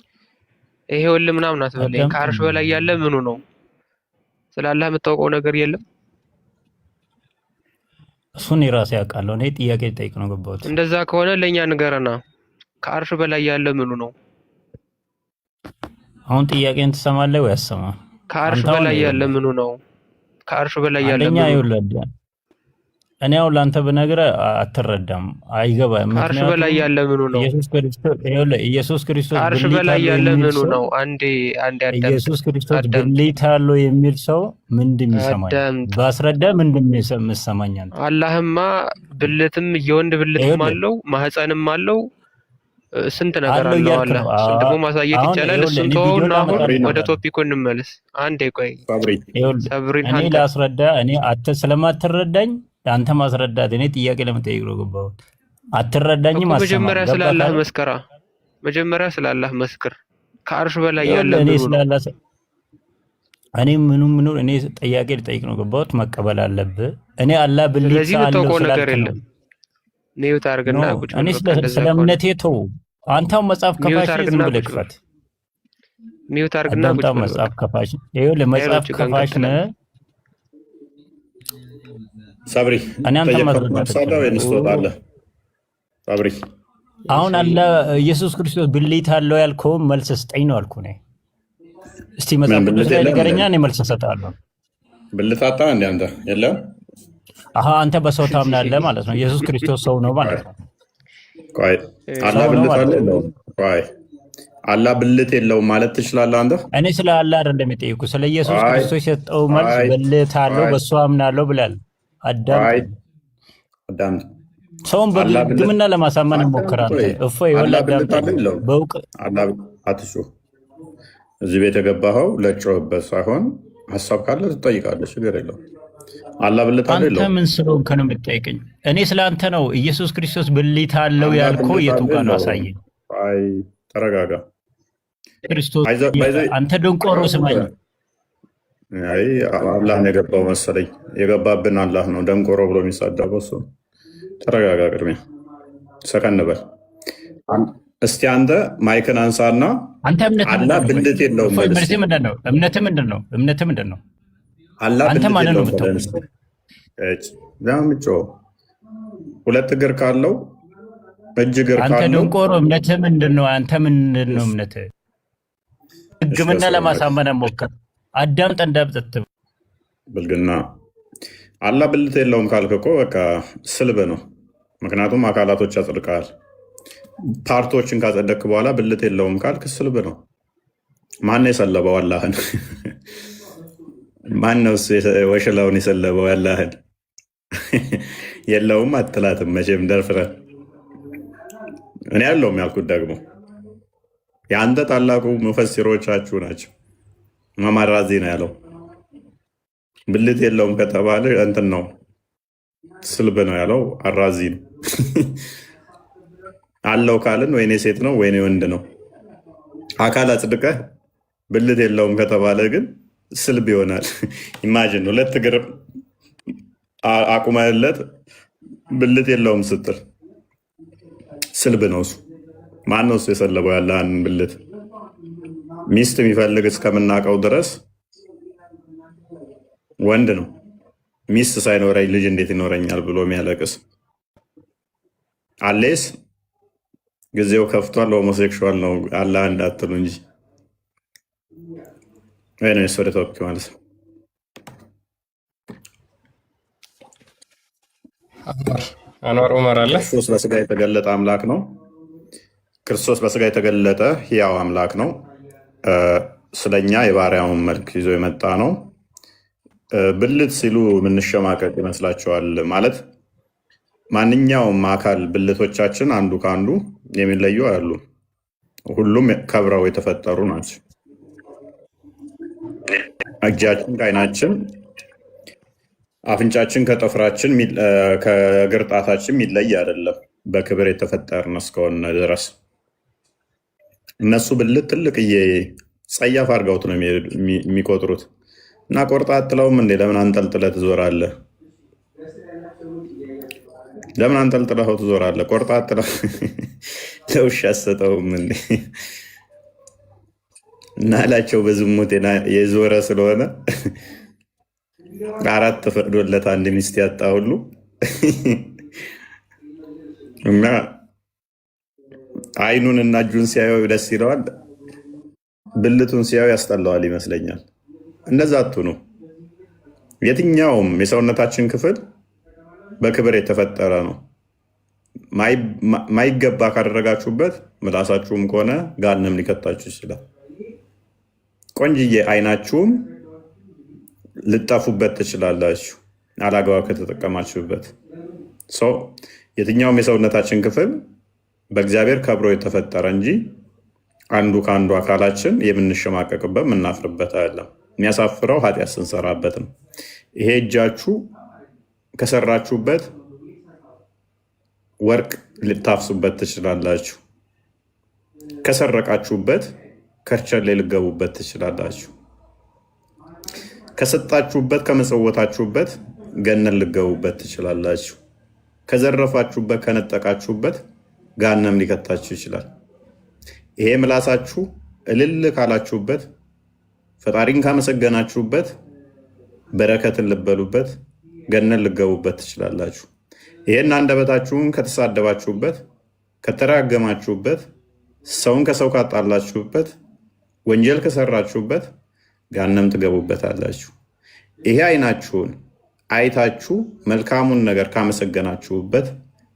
ይኸውልህ ምናምን አትበለኝ። ከአርሽ በላይ ያለ ምኑ ነው? ስላላህ የምታውቀው ነገር የለም? እሱን የራሴ ያውቃለሁ። እኔ ጥያቄ ልጠይቅ ነው ገባሁት። እንደዛ ከሆነ ለእኛ ንገረና። ከአርሽ በላይ ያለ ምኑ ነው? አሁን ጥያቄን ትሰማለህ ወይ አትሰማም? ከአርሽ በላይ ያለ ምኑ ነው? ከአርሽ በላይ ያለ ምኑ ነው? ይኸውልህ እኔ አሁን ለአንተ ብነግርህ አትረዳም፣ አይገባም። ከአርሽ በላይ ያለ ምኑ ነው? ኢየሱስ ክርስቶስ ከአርሽ በላይ ያለ ምኑ ነው? አንዴ አዳምጥ። ኢየሱስ ክርስቶስ ብልት አለው የሚል ሰው ምንድን ይሰማኝ? ባስረዳ ምንድን የምሰማኝ አንተ? አላህማ ብልትም የወንድ ብልትም አለው ማህፀንም አለው ስንት ነገር አለው አለ። እሱን ደግሞ ማሳየት ይቻላል። እሱን ተወውና አሁን ወደ ቶፒኩ እንመለስ። አንዴ ቆይ ሰብሪን እኔ ላስረዳ። እኔ ስለማትረዳኝ አንተ ማስረዳት እኔ ጥያቄ ለመጠየቅ ነው ገባሁት። አትረዳኝም። መጀመሪያ ስላላህ መስከራ መጀመሪያ ስላላህ መስክር። ከአርሽ በላይ ያለ እኔ ምኑ እኔ ጥያቄ ልጠይቅ ነው ገባሁት። መቀበል አለብህ። እኔ አላህ ብልት ስለዚህ የምታውቀው ነገር የለም። ኒው ታርግና ቁጭ እኔ ስለ እምነቴ ተው። አንተው መጽሐፍ ከፋሽ ዝም ብለህ ክፈት። ኒው ታርግና ቁጭ መጽሐፍ ከፋሽ ይኸውልህ መጽሐፍ ከፋሽ ነህ ሰብሪ። አንተ ማስረዳት ወይ እንስቶታለህ ሰብሪ። አሁን አለ ኢየሱስ ክርስቶስ ብልት አለው ያልከው መልስ ስጠኝ ነው አልኩህ እኔ። እስቲ መጽሐፍ ቅዱስ ላይ ንገረኛ፣ እኔ መልስ እሰጥሃለሁ። ብልት አጣ እንደ አንተ የለም። አንተ በሰው ታምናለህ ማለት ነው። ኢየሱስ ክርስቶስ ሰው ነው ማለት ነው። ቆይ አላህ ብልት አለው? ቆይ አላህ ብልት የለውም ማለት ትችላለህ አንተ? እኔ ስለ አላህ አይደለም የጠየኩህ፣ ስለ ኢየሱስ ክርስቶስ የሰጠው መልስ ብልት አለው በሱ አምናለሁ ብላል። አዳም ሰውን በግምና ለማሳመን ይሞክራል። እፎይ ይወላ በውቅ አትሱ እዚህ ቤት የገባኸው ለጮህበት ሳይሆን ሀሳብ ካለ ትጠይቃለህ። ችግር የለውም። አላህ ብልት አለው? አንተ ምን ስለሆንክ ነው የምትጠይቀኝ? እኔ ስለ አንተ ነው። ኢየሱስ ክርስቶስ ብልት አለው ያልከው የቱ ጋር ነው? አሳየኝ። አይ ተረጋጋ። ክርስቶስ አንተ ደንቆሮ ስማኝ። አይ አላህ ነው የገባው መሰለኝ። የገባብን አላህ ነው። ደንቆሮ ብሎ የሚሳደበው እሱ። ተረጋጋ። ቅድሚያ ሰከን በል እስቲ። አንተ ማይክን አንሳና አላህ ብልት የለውም ማለት ነው። እምነትህ ምንድን ነው? እምነትህ ምንድን ነው? አላህ አንተ ማለት ነው ሁለት እግር ካለው እጅ እግር ካለው አንተ ደንቆሮ እምነትህ ምንድን ነው? አንተ ምንድን ነው እምነትህ? ሕግምና ለማሳመን ሞከር። አዳምጥ እንዳብጠት ብልግና። አላህ ብልት የለውም ካልክ እኮ በቃ ስልብ ነው። ምክንያቱም አካላቶች ያጸድቃል። ፓርቶችን ካጸደቅ በኋላ ብልት የለውም ካልክ ስልብ ነው። ማነው የሰለበው አላህን? ማነው ወሽላውን የሰለበው አላህን? የለውም አትላትም መቼም ደፍረን። እኔ ያለውም ያልኩት ደግሞ የአንተ ታላቁ ሙፈሲሮቻችሁ ናቸው። ማማራዚ ነው ያለው። ብልት የለውም ከተባለ እንትን ነው ስልብ ነው ያለው። አራዚ ነው። አለው ካልን ወይኔ ሴት ነው ወይኔ ወንድ ነው። አካል አጽድቀህ ብልት የለውም ከተባለ ግን ስልብ ይሆናል። ኢማጂን ሁለት እግር አቁመለት ብልት የለውም ስትል ስልብ ነው እሱ። ማን ነው እሱ የሰለበው ያለህን ብልት? ሚስት የሚፈልግ እስከምናውቀው ድረስ ወንድ ነው። ሚስት ሳይኖረኝ ልጅ እንዴት ይኖረኛል ብሎ የሚያለቅስ አሌስ ጊዜው ከፍቷል። ሆሞሴክሹዋል ነው አላህ እንዳትሉ እንጂ ወይ ነው ወደ ቶፒክ ማለት ነው። አንዋር ኡመር አለ። ክርስቶስ በስጋ የተገለጠ አምላክ ነው። ክርስቶስ በስጋ የተገለጠ ሕያው አምላክ ነው። ስለኛ የባሪያውን መልክ ይዞ የመጣ ነው። ብልት ሲሉ የምንሸማቀቅ ይመስላቸዋል። ማለት ማንኛውም አካል ብልቶቻችን አንዱ ከአንዱ የሚለዩ አሉ። ሁሉም ከብረው የተፈጠሩ ናቸው። እጃችን ከዓይናችን፣ አፍንጫችን ከጥፍራችን፣ ከእግር ጣታችን የሚለይ አይደለም። በክብር የተፈጠርን እስከሆነ ድረስ እነሱ ብልት ትልቅዬ ጸያፍ አድርገውት ነው የሚቆጥሩት። እና ቆርጣ አጥለውም እንዴ ለምን አንጠልጥለህ ትዞራለህ? ለምን አንጠልጥለው ትዞራለህ? ቆርጣ አጥለው ለውሻ አሰጠውም እንዴ? እና እላቸው በዝሙት የዞረ ስለሆነ 4 ተፈቅዶለት 1 ሚስት ያጣ ሁሉ እና አይኑን እና እጁን ሲያየው ደስ ይለዋል፣ ብልቱን ሲያየው ያስጠላዋል ይመስለኛል። እንደዛ አትሁኑ። የትኛውም የሰውነታችን ክፍል በክብር የተፈጠረ ነው። ማይገባ ካደረጋችሁበት ምላሳችሁም ከሆነ ገሃነም ሊከታችሁ ይችላል። ቆንጅዬ አይናችሁም ልጠፉበት ትችላላችሁ አላግባብ ከተጠቀማችሁበት። የትኛውም የሰውነታችን ክፍል በእግዚአብሔር ከብሮ የተፈጠረ እንጂ አንዱ ከአንዱ አካላችን የምንሸማቀቅበት የምናፍርበት አይደለም። የሚያሳፍረው ኃጢአት ስንሰራበት ነው። ይሄ እጃችሁ ከሰራችሁበት ወርቅ ልታፍሱበት ትችላላችሁ። ከሰረቃችሁበት ከርቸሌ ልገቡበት ትችላላችሁ። ከሰጣችሁበት ከመጸወታችሁበት ገነን ልገቡበት ትችላላችሁ። ከዘረፋችሁበት ከነጠቃችሁበት ገሃነም ሊከታችሁ ይችላል። ይሄ ምላሳችሁ እልል ካላችሁበት፣ ፈጣሪን ካመሰገናችሁበት በረከትን ልበሉበት፣ ገነን ልገቡበት ትችላላችሁ። ይሄን አንደበታችሁን ከተሳደባችሁበት፣ ከተራገማችሁበት፣ ሰውን ከሰው ካጣላችሁበት፣ ወንጀል ከሰራችሁበት ገሃነም ትገቡበታላችሁ። ይሄ አይናችሁን አይታችሁ መልካሙን ነገር ካመሰገናችሁበት፣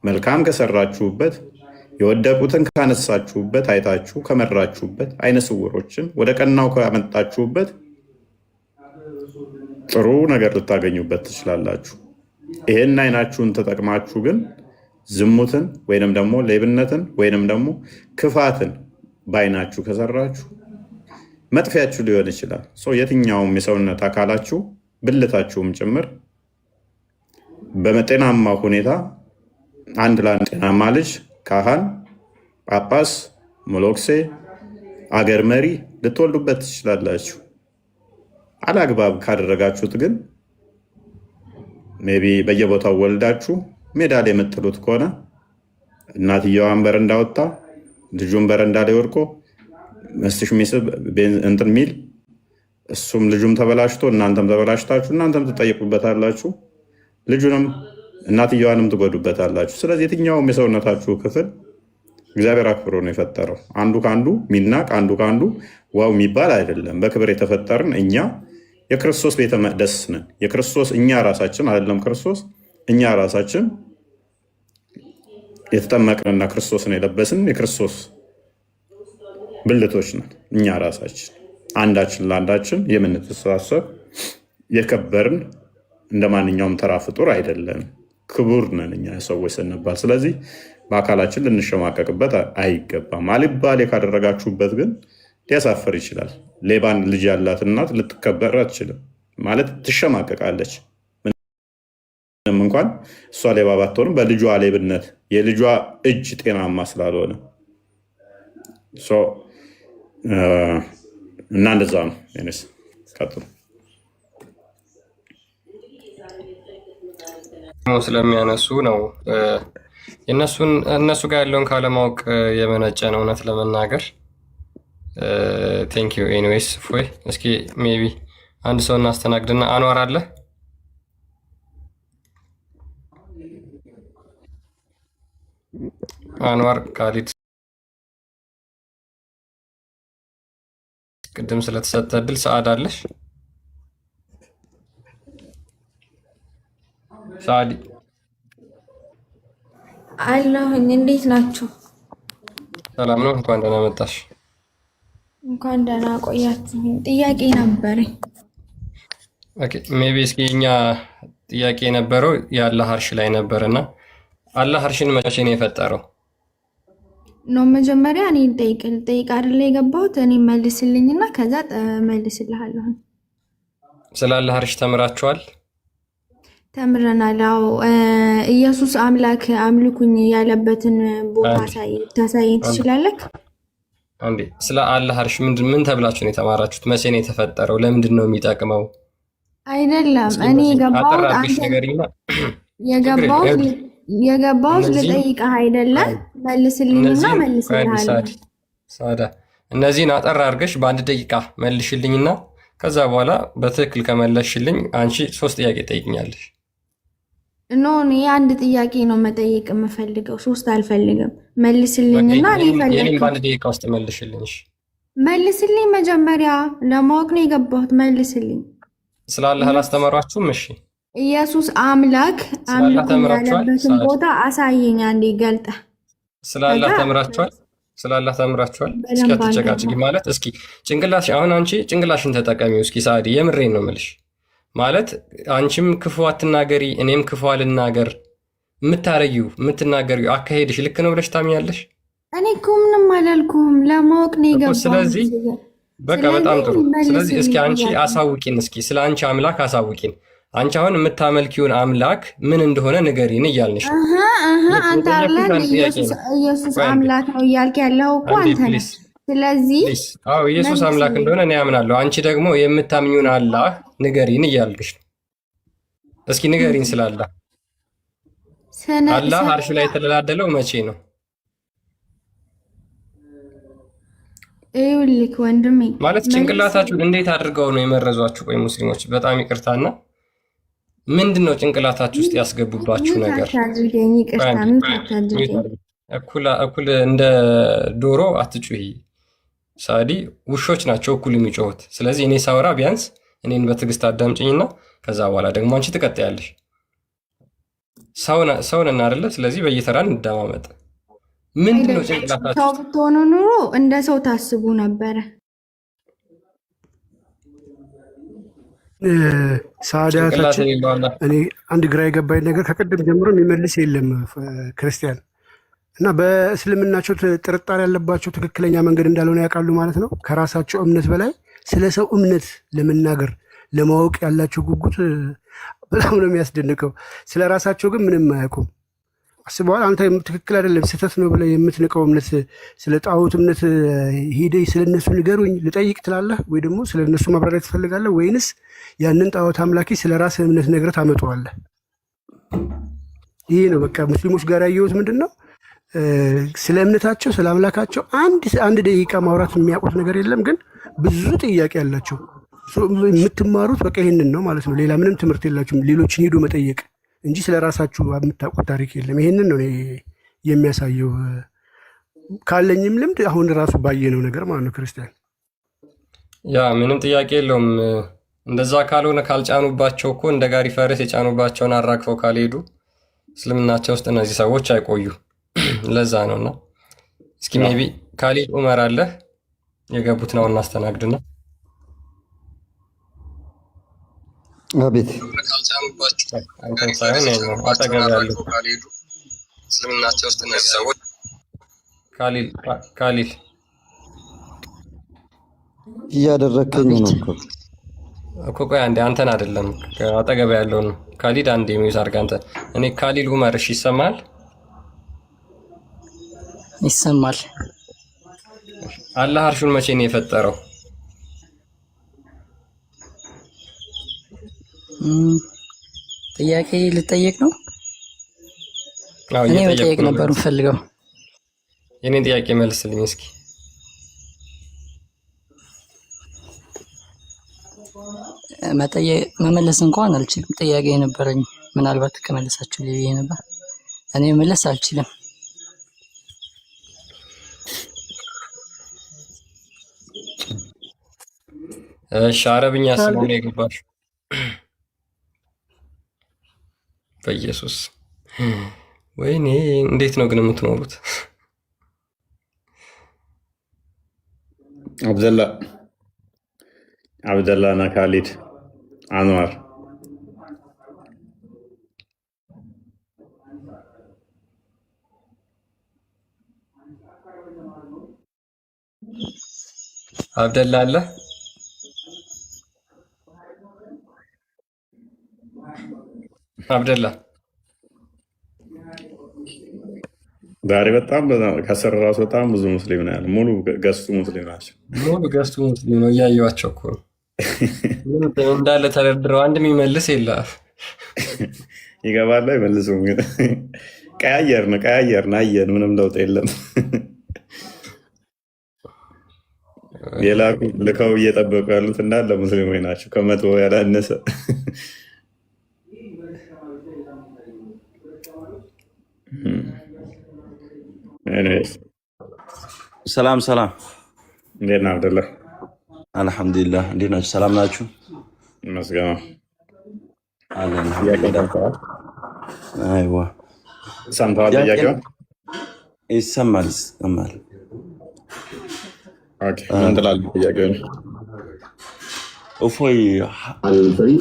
መልካም ከሰራችሁበት፣ የወደቁትን ካነሳችሁበት፣ አይታችሁ ከመራችሁበት፣ አይነ ስውሮችን ወደ ቀናው ካመጣችሁበት ጥሩ ነገር ልታገኙበት ትችላላችሁ። ይሄን አይናችሁን ተጠቅማችሁ ግን ዝሙትን ወይንም ደግሞ ሌብነትን ወይንም ደግሞ ክፋትን በአይናችሁ ከሰራችሁ መጥፊያችሁ ሊሆን ይችላል። የትኛውም የሰውነት አካላችሁ ብልታችሁም ጭምር በጤናማ ሁኔታ አንድ ለአንድ ጤናማ ልጅ፣ ካህን፣ ጳጳስ፣ ሞሎክሴ፣ አገር መሪ ልትወልዱበት ትችላላችሁ። አላግባብ ካደረጋችሁት ግን ሜይ ቢ በየቦታው ወልዳችሁ ሜዳ ላይ የምትሉት ከሆነ እናትየዋን በረንዳ ወጣ፣ ልጁን በረንዳ ላይ ወድቆ መስትሽ ሚስብ እንትን ሚል እሱም ልጁም ተበላሽቶ እናንተም ተበላሽታችሁ እናንተም ትጠየቁበታላችሁ፣ ልጁንም እናትየዋንም ትጎዱበታላችሁ። ስለዚህ የትኛውም የሰውነታችሁ ክፍል እግዚአብሔር አክብሮ ነው የፈጠረው። አንዱ ከአንዱ ሚናቅ አንዱ ከአንዱ ዋው የሚባል አይደለም። በክብር የተፈጠርን እኛ የክርስቶስ ቤተ መቅደስ ነን። የክርስቶስ እኛ ራሳችን አይደለም ክርስቶስ እኛ ራሳችን የተጠመቅንና ክርስቶስን የለበስን የክርስቶስ ብልቶች ነን። እኛ ራሳችን አንዳችን ለአንዳችን የምንተሳሰብ የከበርን እንደ ማንኛውም ተራ ፍጡር አይደለም። ክቡር ነን እኛ ሰዎች ስንባል። ስለዚህ በአካላችን ልንሸማቀቅበት አይገባም። አልባሌ ካደረጋችሁበት ግን ሊያሳፍር ይችላል። ሌባን ልጅ ያላት እናት ልትከበር አትችልም ማለት ትሸማቀቃለች። ምንም እንኳን እሷ ሌባ ባትሆንም በልጇ ሌብነት የልጇ እጅ ጤናማ ስላልሆነ እና እንደዛ ነው። ኔስ ቀጥሉ። ስለሚያነሱ ነው እነሱ ጋር ያለውን ካለማወቅ የመነጨ ነው። እውነት ለመናገር ቴንክ ዩ ኤኒዌይስ። ፎይ እስኪ ሜይ ቢ አንድ ሰው እናስተናግድና አንዋር አለ አንዋር ካሊድ ቅድም ስለተሰጠ እድል ሰዓድ አለሽ ሰዓዲ አለሁኝ። እንዴት ናችሁ? ሰላም ነው። እንኳን ደህና መጣሽ። እንኳን ደህና ቆያችሁኝ። ጥያቄ ነበረኝ። ኦኬ ሜቢ እስኪ እኛ ጥያቄ የነበረው የአላህ አርሽ ላይ ነበርና አላህ አርሽን መቼ ነው የፈጠረው? ነው መጀመሪያ እኔ ጠይቅ አይደል የገባሁት? እኔ መልስልኝና ከዛ መልስልሃለሁ። ስለ አላህ አርሽ ተምራችኋል? ተምረናል። አዎ ኢየሱስ አምላክ አምልኩኝ ያለበትን ቦታ ታሳየኝ ትችላለህ? አንዴ ስለ አላህ አርሽ ምን ተብላችሁ ነው የተማራችሁት? መቼ ነው የተፈጠረው? ለምንድን ነው የሚጠቅመው? አይደለም እኔ የገባሁት ልጠይቅህ አይደለም። መልስልኝና መልስልሃለሁ። ሳዳ እነዚህን አጠር አድርገሽ በአንድ ደቂቃ መልሽልኝና ከዛ በኋላ በትክክል ከመለስሽልኝ አንቺ 3 ጥያቄ ጠይቅኛለሽ። ኖ እኔ አንድ ጥያቄ ነው መጠየቅ የምፈልገው፣ 3 አልፈልግም። መልስልኝና የኔም በአንድ ደቂቃ ውስጥ መልሽልኝ። መልስልኝ። መጀመሪያ ለማወቅ ነው የገባሁት። መልስልኝ። ስለ አላህ አላስተማሯችሁም? እሺ ኢየሱስ አምላክ አምልኩ ያለበትን ቦታ አሳየኝ አንዴ ገልጠህ። ስለ አላህ ተምራችኋል? ስለ አላህ ተምራችኋል? እስኪ አትጨቃጭቂ። ማለት እስኪ ጭንቅላሽ አሁን አንቺ ጭንቅላሽን ተጠቀሚው እስኪ ሳዲ፣ የምሬን ነው የምልሽ። ማለት አንቺም ክፉ አትናገሪ፣ እኔም ክፉ አልናገር። የምትናገሪው አካሄድሽ ልክ ነው ብለሽ ታምኛለሽ? እኔ እኮ ምንም አላልኩም፣ ለማወቅ ነው የገባሁት። ስለዚህ በቃ በጣም ጥሩ። ስለዚህ እስኪ አንቺ አሳውቂን፣ እስኪ ስለ አንቺ አምላክ አሳውቂን። አንቺ አሁን የምታመልኪውን አምላክ ምን እንደሆነ ንገሪን እያልንሽ ነው። አንተ አለን ኢየሱስ አምላክ ነው እያልክ ያለው እኮ አንተ ነህ። ስለዚህ አዎ ኢየሱስ አምላክ እንደሆነ እኔ አምናለሁ። አንቺ ደግሞ የምታምኚውን አላህ ንገሪን እያልክሽ ነው። እስኪ ንገሪን ስለ አላህ። አላህ አርሽ ላይ የተደላደለው መቼ ነው? ይኸውልህ ወንድሜ ማለት ጭንቅላታችሁን እንዴት አድርገው ነው የመረዟችሁ? ቆይ ሙስሊሞች በጣም ይቅርታና ምንድን ነው ጭንቅላታችሁ ውስጥ ያስገቡባችሁ ነገር? እኩል እንደ ዶሮ አትጩሂ ሳዲ፣ ውሾች ናቸው እኩል የሚጮሁት። ስለዚህ እኔ ሳወራ ቢያንስ እኔን በትዕግስት አዳምጭኝና ከዛ በኋላ ደግሞ አንቺ ትቀጥያለሽ። ሰውነን አይደለ? ስለዚህ በየተራ እንደማመጥ። ምንድን ነው ጭንቅላታችሁ? ሰው ብትሆኑ ኑሮ እንደ ሰው ታስቡ ነበረ። ሳዳታችን እኔ አንድ ግራ የገባኝ ነገር ከቅድም ጀምሮ የሚመልስ የለም ክርስቲያን እና በእስልምናቸው ጥርጣሬ ያለባቸው ትክክለኛ መንገድ እንዳልሆነ ያውቃሉ ማለት ነው። ከራሳቸው እምነት በላይ ስለ ሰው እምነት ለመናገር ለማወቅ ያላቸው ጉጉት በጣም ነው የሚያስደንቀው። ስለ ራሳቸው ግን ምንም አያውቁም። አስበዋል። አንተ ትክክል አይደለም ስህተት ነው ብለህ የምትንቀው እምነት ስለ ጣዖት እምነት ሄደህ ስለ እነሱ ንገሩኝ ልጠይቅ ትላለህ ወይ ደግሞ ስለ እነሱ ማብራሪያ ትፈልጋለህ ወይንስ ያንን ጣዖት አምላኪ ስለ ራስህ እምነት ነግረህ ታመጣዋለህ? ይሄ ነው በቃ ሙስሊሞች ጋር ያየሁት ምንድን ነው ስለ እምነታቸው ስለ አምላካቸው አንድ ደቂቃ ማውራት የሚያውቁት ነገር የለም፣ ግን ብዙ ጥያቄ ያላቸው። የምትማሩት በቃ ይህንን ነው ማለት ነው። ሌላ ምንም ትምህርት የላችሁም። ሌሎችን ሄዶ መጠየቅ እንጂ ስለ ራሳችሁ የምታውቁት ታሪክ የለም። ይሄንን ነው የሚያሳየው ካለኝም ልምድ አሁን ራሱ ባየነው ነገር ማለት ነው። ክርስቲያን ያ ምንም ጥያቄ የለውም። እንደዛ ካልሆነ ካልጫኑባቸው እኮ እንደ ጋሪ ፈረስ የጫኑባቸውን አራግፈው ካልሄዱ እስልምናቸው ውስጥ እነዚህ ሰዎች አይቆዩ። ለዛ ነውና እስኪ ሜቢ ካሊድ ዑመር አለ የገቡት ነው እናስተናግድና አቤት አንተን ሳይሆን ነው አጠገብ ያለው እስልምናቸው ውስጥ እነዚህ ሰዎች ካሊል እያደረከኝ ነው እኮ ቆይ አንዴ አንተን አይደለም አጠገብ ያለው ነው ካሊድ አንዴ የሚይዝ አድርግ አንተ እኔ ካሊል ዑመር እሺ ይሰማል ይሰማል አላህ አርሹን መቼ ነው የፈጠረው ጥያቄ ልጠየቅ ነው እኔ መጠየቅ ነበር የምፈልገው የኔን ጥያቄ መልስልኝ እስኪ መመለስ እንኳን አልችልም ጥያቄ ነበረኝ ምናልባት ከመለሳችሁ ልዬ ነበር እኔ መመለስ አልችልም እሺ አረብኛ ስለሆነ የገባሽው በኢየሱስ ወይኔ እንዴት ነው ግን የምትኖሩት? አብደላ እና ካሊድ አንዋር አብደላ አለ። አብደላ ዛሬ በጣም ከስር ራሱ በጣም ብዙ ሙስሊም ነው ያለ። ሙሉ ገስቱ ሙስሊም ናቸው። ሙሉ ገስቱ ሙስሊም ነው። እያየኋቸው እኮ ነው እንዳለ ተደርድረው። አንድ የሚመልስ የለ። ይገባል አይመልሱም። ቀያየርን አየን፣ ምንም ለውጥ የለም። የላኩ ልከው እየጠበቁ ያሉት እንዳለ ሙስሊሞች ናቸው፣ ከመቶ ያላነሰ። ሰላም እንዴት ነህ አብደላ? አልሐምዱሊላህ። እንዴት ናችሁ? ሰላም ናችሁ? ይመስገን። አይዋ ሰምተዋል? ጥያቄውን ይሰማል። ምን ትላለህ? ጥያቄውን እፎይ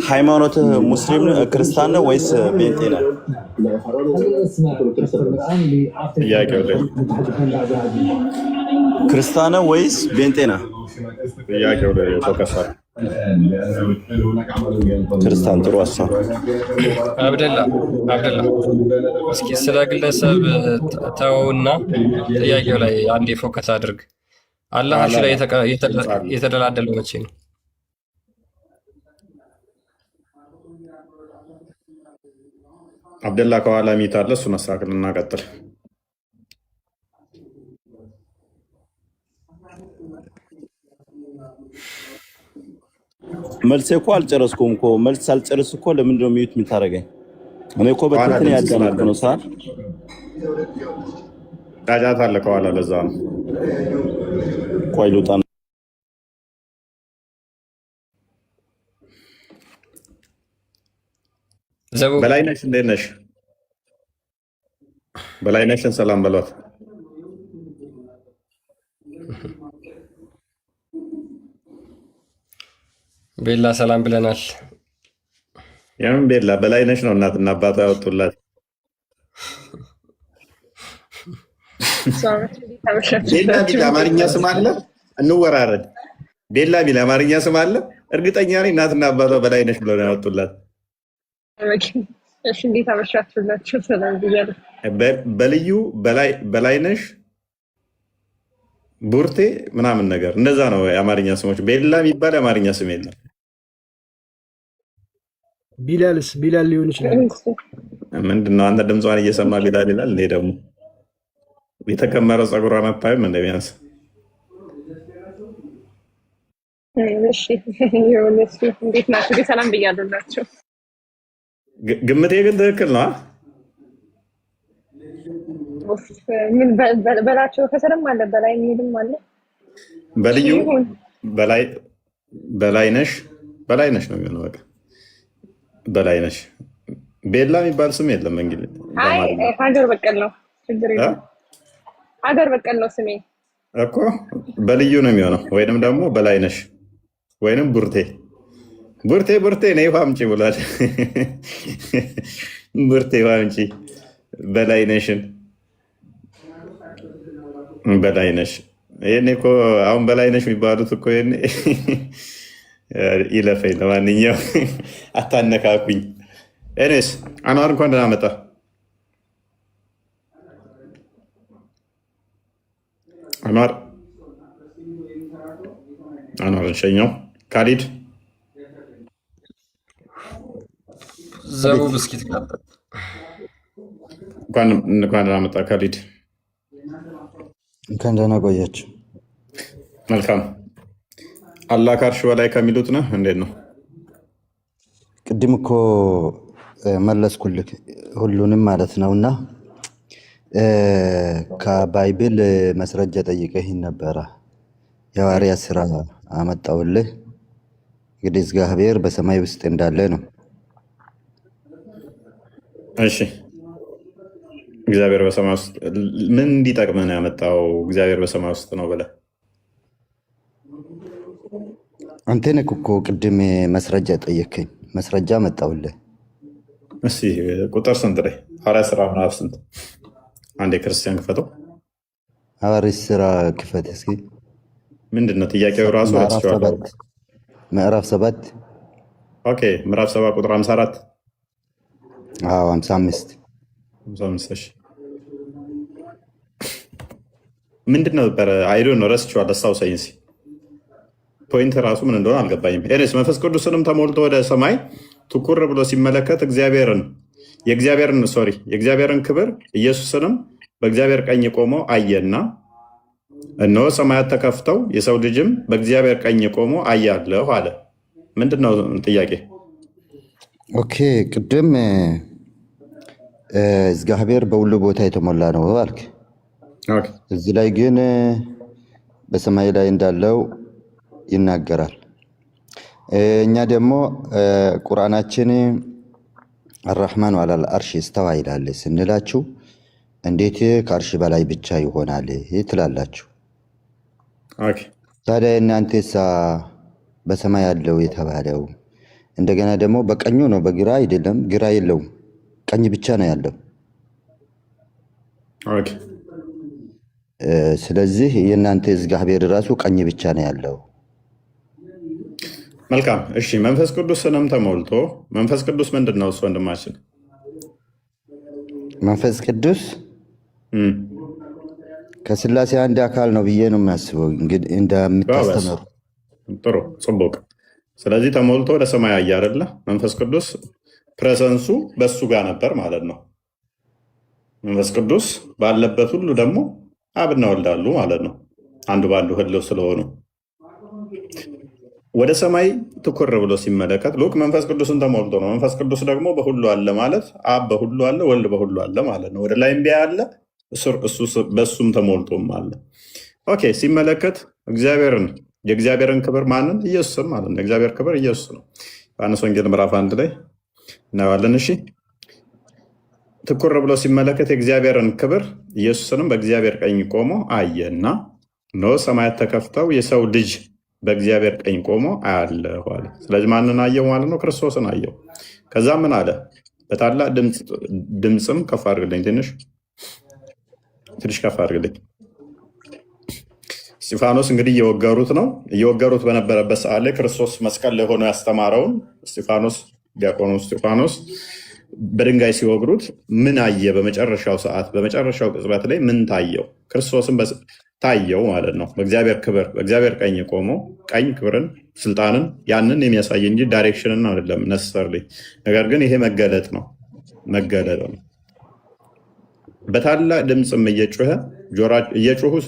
ሃይማኖት ሙስሊም ክርስቲያን ነው ወይስ ጴንጤ ነህ? ጥያቄው ላይ ክርስቲያን ነው ወይስ ጴንጤ ነህ? ጥያቄው ላይ ተከፋል። ክርስቲያን። ጥሩ ሀሳብ። አብደላ እስኪ ስለ ግለሰብ ተውና ጥያቄው ላይ አንዴ ፎከስ አድርግ። አላህ ላይ የተደላደለው መቼ ነው? አብደላ ከኋላ ሚት አለ። እሱን አስተካክል እና ቀጥል። መልሴ እኮ አልጨረስኩም እኮ። መልስ ሳልጨርስ እኮ ለምንድን ነው ሚዩት የምታደርገኝ? እኔ እኮ በትክክል ያዳመጥኩ ነው። ሳር ጫጫታ አለ ከኋላ፣ ለዛ ነው። ቆይ ልውጣ። በላይነሽ እንዴት ነሽ? በላይነሽን ሰላም በሏት። ቤላ ሰላም ብለናል። የምን ቤላ? በላይነሽ ነው እናትና አባቷ ያወጡላት። ቤላ ሚል አማርኛ ስም አለ? እንወራረድ። ቤላ ሚል አማርኛ ስም አለ? እርግጠኛ ነኝ እናትና አባቷ በላይነሽ ብለው ነው ያወጡላት። እንዴት አመሻችሁላችሁ? በልዩ በላይነሽ ቡርቴ ምናምን ነገር እንደዛ ነው የአማርኛ ስሞች። ቤላ የሚባል የአማርኛ ስም የለም። ቢላልስ? ቢላል ሊሆን ይችላል። ምንድነው አንተ ድምጿን እየሰማ ቢላል ይላል። እኔ ደግሞ የተከመረው ፀጉሯን አታይም? እንደሚያንስ እንዴት ናቸው? ሰላም ብያለሁላቸው። ግምቴ ግን ትክክል ነው። ምን በላቸው? ከስርም አለ በላይ የሚሄድም አለ። በልዩ በላይነሽ ነው የሚሆነው። በቃ በላይነሽ። ቤላ የሚባል ስም የለም። እንግዲህ ሀገር በቀል ነው። ችግር የለም። ሀገር በቀል ነው ስሜ እኮ። በልዩ ነው የሚሆነው፣ ወይንም ደግሞ በላይነሽ ወይንም ቡርቴ ነይ ውሃ አምጪ ብሏል። ቡርቴ ውሃ አምጪ። በላይነሽን በላይነሽ። ይሄኔ እኮ አሁን በላይነሽ የሚባሉት እኮ ይሄኔ ይለፈኝ። ለማንኛውም አታነካኩኝ። እኔስ አንዋር እንኳን ደህና መጣ። አንዋርን ሸኘው። ካሊድ ዘቡብ እስኪ ትቀጥል። እንኳን ደህና መጣ ካሊድ። እንኳን ደህና ቆያችሁ። መልካም። አላህ ከአርሽ በላይ ከሚሉት ነህ? እንዴት ነው? ቅድም እኮ መለስኩልህ ሁሉንም ማለት ነው። እና ከባይብል መስረጃ ጠይቀህኝ ነበረ። የሐዋርያት ስራ አመጣውልህ። እንግዲህ እግዚአብሔር በሰማይ ውስጥ እንዳለ ነው። እሺ እግዚአብሔር በሰማይ ውስጥ ምን እንዲጠቅምህ ነው ያመጣው? እግዚአብሔር በሰማይ ውስጥ ነው ብለህ አንተ ነህ እኮ ቅድም መስረጃ ጠየከኝ፣ መስረጃ መጣሁልህ። እስኪ ቁጥር ስንት ላይ? ሐዋርያት ሥራ ምዕራፍ ስንት? አንድ የክርስቲያን ክፈተው። ሐዋርያት ሥራ ክፈት እስኪ። ምንድን ነው ጥያቄው? ራሱ ምዕራፍ 7 ኦኬ፣ ምዕራፍ 7 ቁጥር 54 55 እሺ ምንድን ነበረ? አይዶ ነው ረስቼዋለሁ። አስታውሰኝ እስኪ። ፖይንት ራሱ ምን እንደሆነ አልገባኝም። ኤኒስ መንፈስ ቅዱስንም ተሞልቶ ወደ ሰማይ ትኩር ብሎ ሲመለከት የእግዚአብሔርን ክብር ኢየሱስንም በእግዚአብሔር ቀኝ ቆሞ አየና፣ እነሆ ሰማያት ተከፍተው የሰው ልጅም በእግዚአብሔር ቀኝ ቆሞ አያለሁ አለ። ምንድን ነው ጥያቄ? ኦኬ ቅድም እግዚአብሔር በሁሉ ቦታ የተሞላ ነው አልክ። እዚህ ላይ ግን በሰማይ ላይ እንዳለው ይናገራል። እኛ ደግሞ ቁርአናችን አራህማኑ አላል አርሽ እስተዋ ይላል ስንላችሁ እንዴት ከአርሽ በላይ ብቻ ይሆናል ትላላችሁ? ታዲያ እናንተሳ በሰማይ ያለው የተባለው እንደገና ደግሞ በቀኙ ነው፣ በግራ አይደለም። ግራ የለውም፣ ቀኝ ብቻ ነው ያለው። ስለዚህ የእናንተ እግዚአብሔር ራሱ ቀኝ ብቻ ነው ያለው። መልካም እሺ። መንፈስ ቅዱስንም ተሞልቶ መንፈስ ቅዱስ ምንድን ነው እሱ? ወንድማችን መንፈስ ቅዱስ ከስላሴ አንድ አካል ነው ብዬ ነው የሚያስበው እንግዲህ እንደምታስተምሩ። ጥሩ ጽቡቅ። ስለዚህ ተሞልቶ ወደ ሰማይ አየ አይደለ? መንፈስ ቅዱስ ፕሬዘንሱ በሱ ጋር ነበር ማለት ነው። መንፈስ ቅዱስ ባለበት ሁሉ ደግሞ አብና ወልዳሉ ማለት ነው፣ አንዱ በአንዱ ህልው ስለሆኑ። ወደ ሰማይ ትኩር ብሎ ሲመለከት ሉክ መንፈስ ቅዱስን ተሞልቶ ነው። መንፈስ ቅዱስ ደግሞ በሁሉ አለ ማለት አብ በሁሉ አለ፣ ወልድ በሁሉ አለ ማለት ነው። ወደ ላይም ቢያ አለ በሱም ተሞልቶም አለ። ኦኬ ሲመለከት የእግዚአብሔርን ክብር ማንን? ኢየሱስን ማለት ነው። የእግዚአብሔር ክብር ኢየሱስ ነው። ዮሐንስ ወንጌል ምዕራፍ 1 ላይ እናየዋለን። እሺ ትኩር ብሎ ሲመለከት የእግዚአብሔርን ክብር ኢየሱስንም በእግዚአብሔር ቀኝ ቆሞ አየና፣ እነሆ ሰማያት ተከፍተው የሰው ልጅ በእግዚአብሔር ቀኝ ቆሞ አያለሁ አለ። ስለዚህ ማንን አየው ማለት ነው? ክርስቶስን አየው። ከዛ ምን አለ? በታላቅ ድምፅም ከፍ አድርግልኝ፣ ትንሽ ከፍ አድርግልኝ። እስጢፋኖስ እንግዲህ እየወገሩት ነው። እየወገሩት በነበረበት ሰዓት ላይ ክርስቶስ መስቀል ላይ ሆኖ ያስተማረውን ዲያቆኑ እስጢፋኖስ በድንጋይ ሲወግሩት ምን አየ? በመጨረሻው ሰዓት በመጨረሻው ቅጽበት ላይ ምን ታየው? ክርስቶስን ታየው ማለት ነው። በእግዚአብሔር ክብር በእግዚአብሔር ቀኝ ቆሞ፣ ቀኝ ክብርን ስልጣንን ያንን የሚያሳይ እንጂ ዳይሬክሽንን አይደለም ነሰርሊ። ነገር ግን ይሄ መገለጥ ነው። በታላቅ ድምፅም እየጮሁ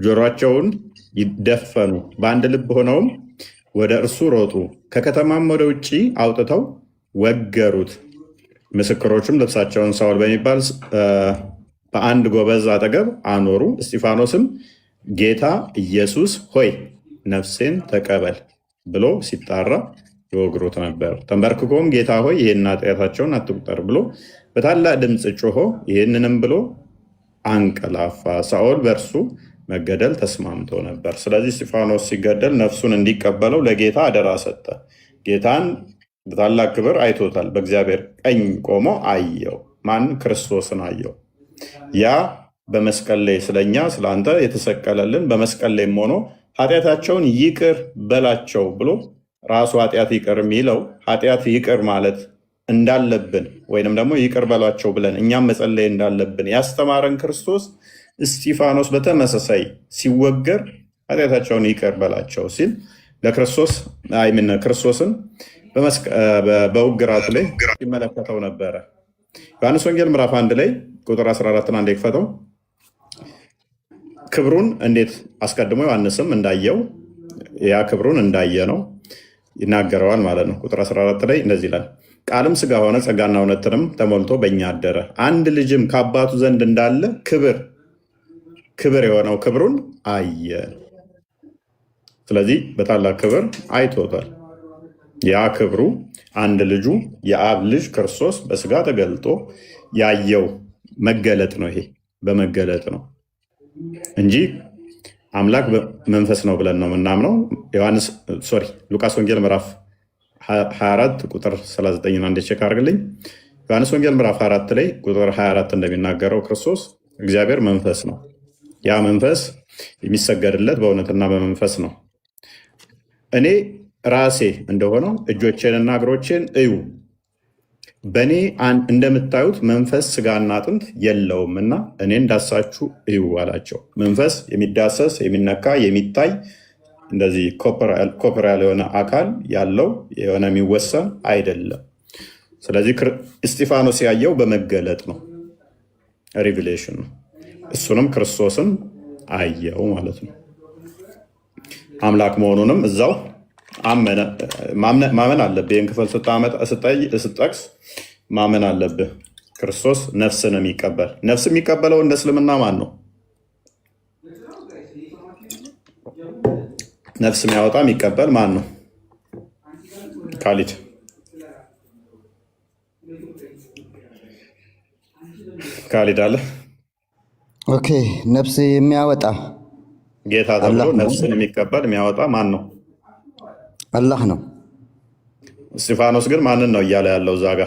ጆሮአቸውን ይደፈኑ፣ በአንድ ልብ ሆነውም ወደ እርሱ ሮጡ። ከከተማም ወደ ውጭ አውጥተው ወገሩት። ምስክሮቹም ልብሳቸውን ሳውል በሚባል በአንድ ጎበዝ አጠገብ አኖሩ። እስጢፋኖስም ጌታ ኢየሱስ ሆይ ነፍሴን ተቀበል ብሎ ሲጣራ ይወግሩት ነበር። ተንበርክኮም ጌታ ሆይ ይህን ኃጢአታቸውን አትቁጠር ብሎ በታላቅ ድምፅ ጮሆ ይህንንም ብሎ አንቀላፋ። ሳኦል በእርሱ መገደል ተስማምቶ ነበር። ስለዚህ እስጢፋኖስ ሲገደል ነፍሱን እንዲቀበለው ለጌታ አደራ ሰጠ። ጌታን በታላቅ ክብር አይቶታል። በእግዚአብሔር ቀኝ ቆሞ አየው። ማን? ክርስቶስን አየው። ያ በመስቀል ላይ ስለኛ ስለአንተ የተሰቀለልን በመስቀል ላይም ሆኖ ኃጢአታቸውን ይቅር በላቸው ብሎ ራሱ ኃጢአት ይቅር የሚለው ኃጢአት ይቅር ማለት እንዳለብን ወይንም ደግሞ ይቅር በሏቸው ብለን እኛም መጸለይ እንዳለብን ያስተማረን ክርስቶስ እስጢፋኖስ በተመሳሳይ ሲወገር ኃጢአታቸውን ይቅር በላቸው ሲል ክርስቶስን በውግራቱ ላይ ሲመለከተው ነበረ። ዮሐንስ ወንጌል ምዕራፍ 1 ላይ ቁጥር 14 አንድ የክፈተው። ክብሩን እንዴት አስቀድሞ ዮሐንስም እንዳየው ያ ክብሩን እንዳየ ነው ይናገረዋል ማለት ነው። ቁጥር 14 ላይ እንደዚህ ይላል፣ ቃልም ሥጋ ሆነ ጸጋና እውነትንም ተሞልቶ በእኛ አደረ፣ አንድ ልጅም ከአባቱ ዘንድ እንዳለ ክብር የሆነው ክብሩን አየ። ስለዚህ በታላቅ ክብር አይቶታል። ያ ክብሩ አንድ ልጁ የአብ ልጅ ክርስቶስ በስጋ ተገልጦ ያየው መገለጥ ነው። ይሄ በመገለጥ ነው እንጂ አምላክ መንፈስ ነው ብለን ነው የምናምነው። ሉቃስ ወንጌል ምዕራፍ 24 ቁጥር 39 አንዴ ቼክ አድርግልኝ። ዮሐንስ ወንጌል ምዕራፍ 4 ላይ ቁጥር 24 እንደሚናገረው ክርስቶስ እግዚአብሔር መንፈስ ነው። ያ መንፈስ የሚሰገድለት በእውነትና በመንፈስ ነው። እኔ ራሴ እንደሆነው እጆቼንና እግሮቼን እዩ፣ በእኔ እንደምታዩት መንፈስ ስጋና አጥንት የለውም እና እኔ እንዳሳችሁ እዩ አላቸው። መንፈስ የሚዳሰስ የሚነካ የሚታይ እንደዚህ ኮፐራል የሆነ አካል ያለው የሆነ የሚወሰን አይደለም። ስለዚህ እስጢፋኖስ ያየው በመገለጥ ነው፣ ሪቪሌሽን ነው። እሱንም ክርስቶስን አየው ማለት ነው። አምላክ መሆኑንም እዛው ማመን አለብህ። ይህን ክፍል ስጠቅስ ማመን አለብህ። ክርስቶስ ነፍስን የሚቀበል ነፍስ የሚቀበለው እንደ እስልምና ማን ነው? ነፍስ የሚያወጣ የሚቀበል ማን ነው? ካሊድ አለ። ኦኬ፣ ነፍስ የሚያወጣ ጌታ ተብሎ ነፍስን የሚቀበል የሚያወጣ ማን ነው? አላህ ነው። እስጢፋኖስ ግን ማንን ነው እያለ ያለው? እዛ ጋ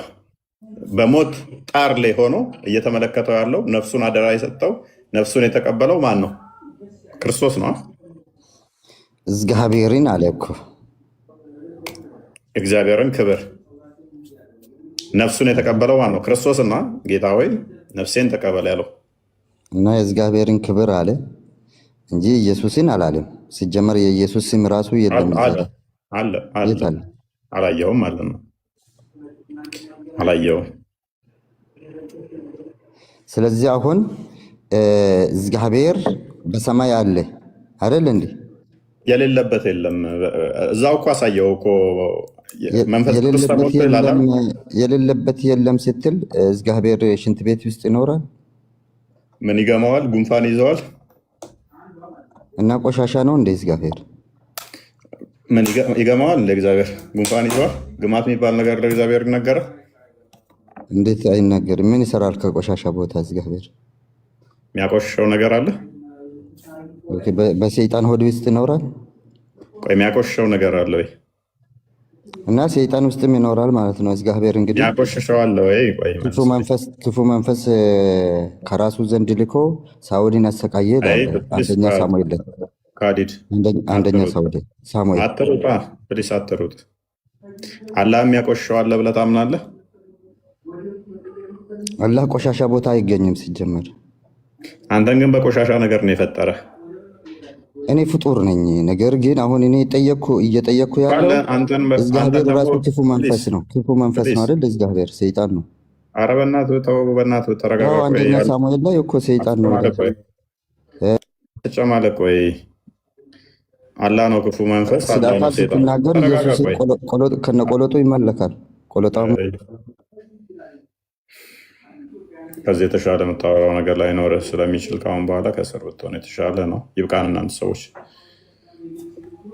በሞት ጣር ላይ ሆኖ እየተመለከተው ያለው ነፍሱን አደራ የሰጠው ነፍሱን የተቀበለው ማን ነው? ክርስቶስ ነው። እግዚአብሔርን አለ እኮ እግዚአብሔርን ክብር ነፍሱን የተቀበለው ማን ነው? ክርስቶስና ጌታ ሆይ ነፍሴን ተቀበል ያለው እና የእግዚአብሔርን ክብር አለ እንጂ ኢየሱስን አላለም። ሲጀመር የኢየሱስ ስም ራሱ የለም። አለ አላየውም ማለት ነው። አላየውም። ስለዚህ አሁን እግዚአብሔር በሰማይ አለ አይደል እንዴ? የሌለበት የለም። እዛው እኮ አሳየው እኮ መንፈስ ቅዱስ ተሞልቶ ይላል። የሌለበት የለም ስትል እግዚአብሔር ሽንት ቤት ውስጥ ይኖራል? ምን ይገማዋል? ጉንፋን ይዘዋል እና ቆሻሻ ነው እንደ እግዚአብሔር ምን ይገማዋል? እንደ እግዚአብሔር ጉንፋን ይዘዋል? ግማት የሚባል ነገር ለእግዚአብሔር ይነገራል? እንዴት አይነገርም? ምን ይሰራል ከቆሻሻ ቦታ እግዚአብሔር? የሚያቆሽሸው ነገር አለ? በሰይጣን ሆድ ውስጥ ይኖራል? ቆይ የሚያቆሽሸው ነገር አለ ወይ? እና ሰይጣን ውስጥም ይኖራል ማለት ነው። እግዚአብሔር እንግዲህ የሚያቆሽሸው አለ ወይ? ቆይ ክፉ መንፈስ ከራሱ ዘንድ ልኮ ሳውልን አሰቃየ። አንደኛ ሳሙኤል ካዲድ አንደኛ ሳሙኤል አትሩጣ ፕሊስ አትሩጥ። አላህ የሚያቆሽሸው አለ ብለህ ታምናለህ? አላህ ቆሻሻ ቦታ አይገኝም ሲጀመር። አንተን ግን በቆሻሻ ነገር ነው የፈጠረ። እኔ ፍጡር ነኝ። ነገር ግን አሁን እኔ እየጠየቅኩ ያለው እግዚአብሔር ራሱ ክፉ መንፈስ ነው። ክፉ መንፈስ ነው አይደል? እግዚአብሔር ሰይጣን ነው። ኧረ በእናትህ ተው፣ በእናትህ ተረጋጋ። አንደኛ ሳሙኤል ላይ እኮ ሰይጣን ነው ተጨማለቅ። ወይ አላህ ነው ክፉ መንፈስ። ስትናገር ኢየሱስ ከነቆለጡ ይመለካል። ቆለጣው ከዚህ የተሻለ የምታወራው ነገር ላይኖርህ ስለሚችል ከአሁን በኋላ ከስር ብትሆን የተሻለ ነው። ይብቃን። እናንተ ሰዎች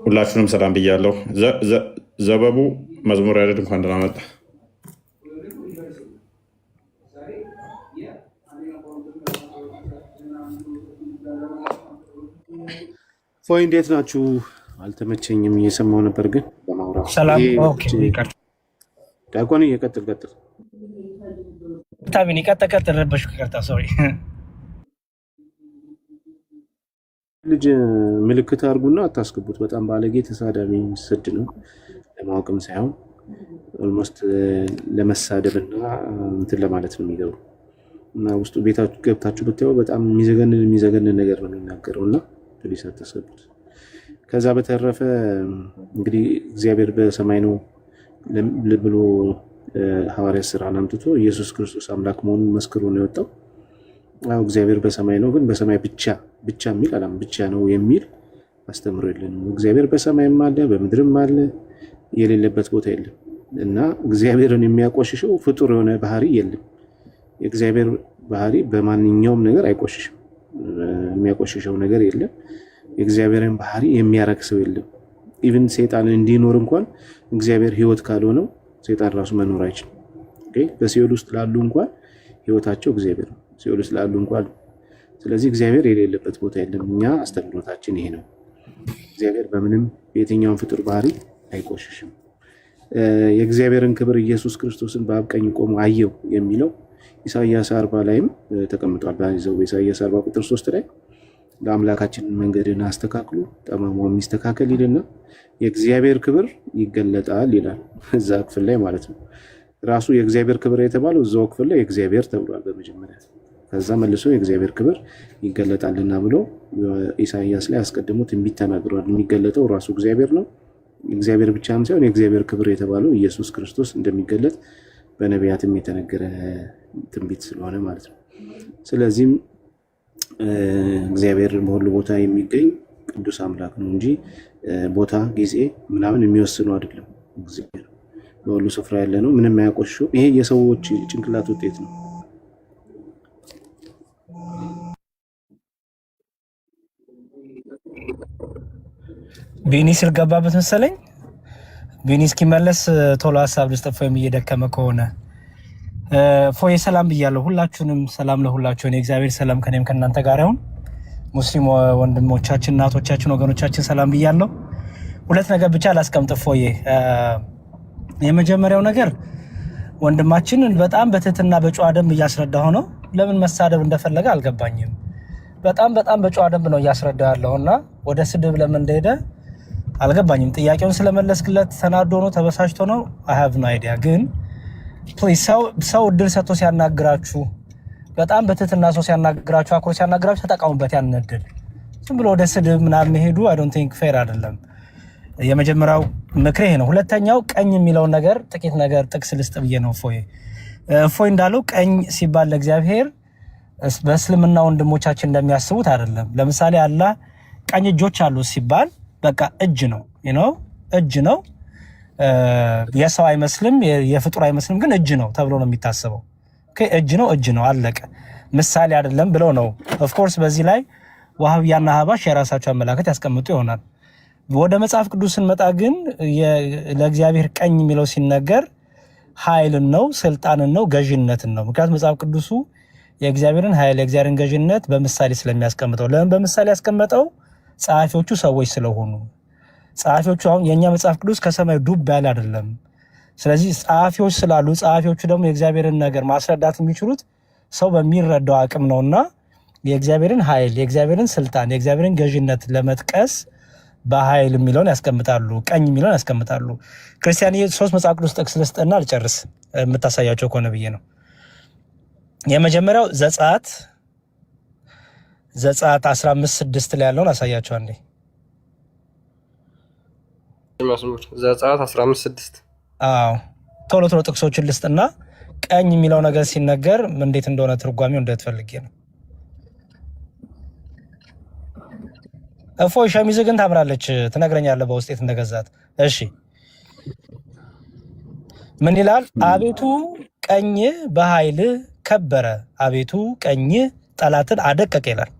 ሁላችሁንም ሰላም ብያለሁ። ዘበቡ መዝሙር ያደድ እንኳን ደህና መጣ። ፎይ እንዴት ናችሁ? አልተመቸኝም፣ እየሰማሁ ነበር ግን ሰላም። ዲያቆን ቀጥል። ታቢን ቀጥል ረበሽኩ። ይቅርታ ሶሪ። ልጅ ምልክት አድርጉና አታስገቡት። በጣም ባለጌ ተሳዳቢ የሚሰድ ነው። ለማወቅም ሳይሆን ኦልሞስት ለመሳደብና እንትን ለማለት ነው የሚገቡ እና ውስጡ ቤታችሁ ገብታችሁ ብታዩ በጣም የሚዘገንን ነገር ነው የሚናገረው እና ፕሊስ አታስገቡት። ከዛ በተረፈ እንግዲህ እግዚአብሔር በሰማይ ነው ብሎ ሐዋርያት ሥራን አምጥቶ ኢየሱስ ክርስቶስ አምላክ መሆኑን መስክሮ ነው የወጣው። እግዚአብሔር በሰማይ ነው፣ ግን በሰማይ ብቻ የሚል አላም ብቻ ነው የሚል አስተምሮ የለንም። እግዚአብሔር በሰማይም አለ በምድርም አለ፣ የሌለበት ቦታ የለም እና እግዚአብሔርን የሚያቆሽሸው ፍጡር የሆነ ባህሪ የለም። የእግዚአብሔር ባህሪ በማንኛውም ነገር አይቆሽሽም፣ የሚያቆሽሸው ነገር የለም። የእግዚአብሔርን ባህሪ የሚያረክሰው የለም። ኢቭን ሰይጣን እንዲኖር እንኳን እግዚአብሔር ሕይወት ካልሆነው ሰይጣን ራሱ መኖር አይችልም። በሲኦል ውስጥ ላሉ እንኳን ሕይወታቸው እግዚአብሔር ነው። ሲኦል ስላሉ እንኳን። ስለዚህ እግዚአብሔር የሌለበት ቦታ የለም። እኛ አስተምህሮታችን ይሄ ነው። እግዚአብሔር በምንም የትኛውን ፍጡር ባህሪ አይቆሽሽም። የእግዚአብሔርን ክብር ኢየሱስ ክርስቶስን በአብ ቀኝ ቆሞ አየው የሚለው ኢሳይያስ 40 ላይም ተቀምጧል። በዛው ኢሳይያስ 40 ቁጥር 3 ላይ ለአምላካችን መንገድን አስተካክሉ ጠማማው የሚስተካከል ይልና የእግዚአብሔር ክብር ይገለጣል ይላል። እዛ ክፍል ላይ ማለት ነው። ራሱ የእግዚአብሔር ክብር የተባለው እዛው ክፍል ላይ የእግዚአብሔር ተብሏል በመጀመሪያ። ከዛ መልሶ የእግዚአብሔር ክብር ይገለጣልና ብሎ ኢሳይያስ ላይ አስቀድሞ ትንቢት ተናግሯል። የሚገለጠው ራሱ እግዚአብሔር ነው። እግዚአብሔር ብቻም ሳይሆን የእግዚአብሔር ክብር የተባለው ኢየሱስ ክርስቶስ እንደሚገለጥ በነቢያትም የተነገረ ትንቢት ስለሆነ ማለት ነው። ስለዚህም እግዚአብሔር በሁሉ ቦታ የሚገኝ ቅዱስ አምላክ ነው እንጂ ቦታ፣ ጊዜ ምናምን የሚወስኑ አይደለም። እግዚአብሔር በሁሉ ስፍራ ያለ ነው፣ ምንም አያቆሽሽም። ይሄ የሰዎች ጭንቅላት ውጤት ነው። ቢኒ ስል ገባበት መሰለኝ። ቢኒ እስኪመለስ ቶሎ ሀሳብ ልስጠፋ እየደከመ ከሆነ ፎዬ ሰላም ብያለሁ። ሁላችሁንም ሰላም ለሁላችሁ። የእግዚአብሔር ሰላም ከኔም ከእናንተ ጋር ይሁን። ሙስሊም ወንድሞቻችን፣ እናቶቻችን፣ ወገኖቻችን ሰላም ብያለሁ። ሁለት ነገር ብቻ ላስቀምጥ ፎዬ። የመጀመሪያው ነገር ወንድማችንን በጣም በትህትና በጨዋ ደንብ እያስረዳሁ ነው። ለምን መሳደብ እንደፈለገ አልገባኝም። በጣም በጨዋ ደንብ ነው እያስረዳ ያለውና ወደ ስድብ ለምን እንደሄደ አልገባኝም። ጥያቄውን ስለመለስክለት ተናዶ ነው ተበሳጭቶ ነው አይ ሃቭ ኖ አይዲያ። ግን ፕሊዝ ሰው እድል ሰጥቶ ሲያናግራችሁ፣ በጣም በትህትና ሰው ሲያናግራችሁ፣ አክሮ ሲያናግራችሁ ተጠቀሙበት ያን እድል። ዝም ብሎ ወደ ስድብ ምናምን መሄዱ አይ ዶንት ቲንክ ፌር አይደለም። የመጀመሪያው ምክሬ ይሄ ነው። ሁለተኛው ቀኝ የሚለውን ነገር ጥቂት ነገር ጥቅስ ልስጥ ብዬ ነው። እፎይ እንዳለው ቀኝ ሲባል ለእግዚአብሔር በእስልምና ወንድሞቻችን እንደሚያስቡት አይደለም። ለምሳሌ አላህ ቀኝ እጆች አሉ ሲባል በቃ እጅ ነው እጅ ነው። የሰው አይመስልም፣ የፍጡር አይመስልም፣ ግን እጅ ነው ተብሎ ነው የሚታሰበው። እጅ ነው አለቀ። ምሳሌ አይደለም ብለው ነው። ኦፍኮርስ በዚህ ላይ ዋሃብያና ሀባሽ የራሳቸው አመላከት ያስቀምጡ ይሆናል። ወደ መጽሐፍ ቅዱስ ስንመጣ ግን ለእግዚአብሔር ቀኝ የሚለው ሲነገር ኃይልን ነው፣ ስልጣንን ነው፣ ገዥነትን ነው። ምክንያቱም መጽሐፍ ቅዱሱ የእግዚአብሔርን ኃይል የእግዚአብሔርን ገዥነት በምሳሌ ስለሚያስቀምጠው። ለምን በምሳሌ ያስቀመጠው? ጸሐፊዎቹ ሰዎች ስለሆኑ። ጸሐፊዎቹ አሁን የእኛ መጽሐፍ ቅዱስ ከሰማይ ዱብ ያለ አይደለም። ስለዚህ ጸሐፊዎች ስላሉ ጸሐፊዎቹ ደግሞ የእግዚአብሔርን ነገር ማስረዳት የሚችሉት ሰው በሚረዳው አቅም ነውና የእግዚአብሔርን ኃይል የእግዚአብሔርን ስልጣን የእግዚአብሔርን ገዥነት ለመጥቀስ በኃይል የሚለውን ያስቀምጣሉ፣ ቀኝ የሚለውን ያስቀምጣሉ። ክርስቲያን ሶስት መጽሐፍ ቅዱስ ጥቅስ ልስጥና አልጨርስ የምታሳያቸው ከሆነ ብዬ ነው። የመጀመሪያው ዘጸአት 15:6 ላይ ያለውን አሳያቸው አንዴ። ዘጸአት 15:6 ቶሎ ጥቅሶችን ልስጥና ቀኝ የሚለው ነገር ሲነገር እንዴት እንደሆነ ትርጓሜው እንደትፈልጌ ነው። እፎይ ሸሚዝ ግን ታምራለች፣ ትነግረኛለህ በውስጥ የት እንደገዛት። እሺ ምን ይላል? አቤቱ ቀኝ በኃይል ከበረ፣ አቤቱ ቀኝ ጠላትን አደቀቀ ይላል።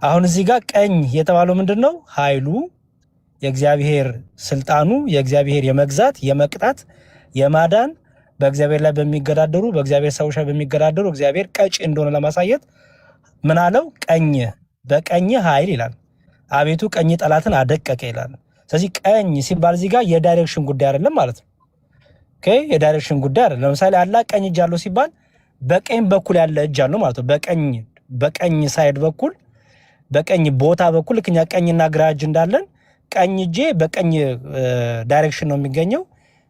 አሁን እዚህ ጋር ቀኝ የተባለው ምንድን ነው? ኃይሉ፣ የእግዚአብሔር ስልጣኑ፣ የእግዚአብሔር የመግዛት የመቅጣት የማዳን በእግዚአብሔር ላይ በሚገዳደሩ በእግዚአብሔር ሰዎች ላይ በሚገዳደሩ እግዚአብሔር ቀጭ እንደሆነ ለማሳየት ምን አለው? ቀኝ፣ በቀኝ ኃይል ይላል። አቤቱ ቀኝ ጠላትን አደቀቀ ይላል። ስለዚህ ቀኝ ሲባል እዚህ ጋር የዳይሬክሽን ጉዳይ አይደለም ማለት ነው። ኦኬ፣ የዳይሬክሽን ጉዳይ አይደለም። ለምሳሌ አላህ ቀኝ እጅ አለው ሲባል በቀኝ በኩል ያለ እጅ አለው ማለት ነው። በቀኝ ሳይድ በኩል በቀኝ ቦታ በኩል ልክኛ ቀኝና ግራ እጅ እንዳለን ቀኝ እጄ በቀኝ ዳይሬክሽን ነው የሚገኘው፣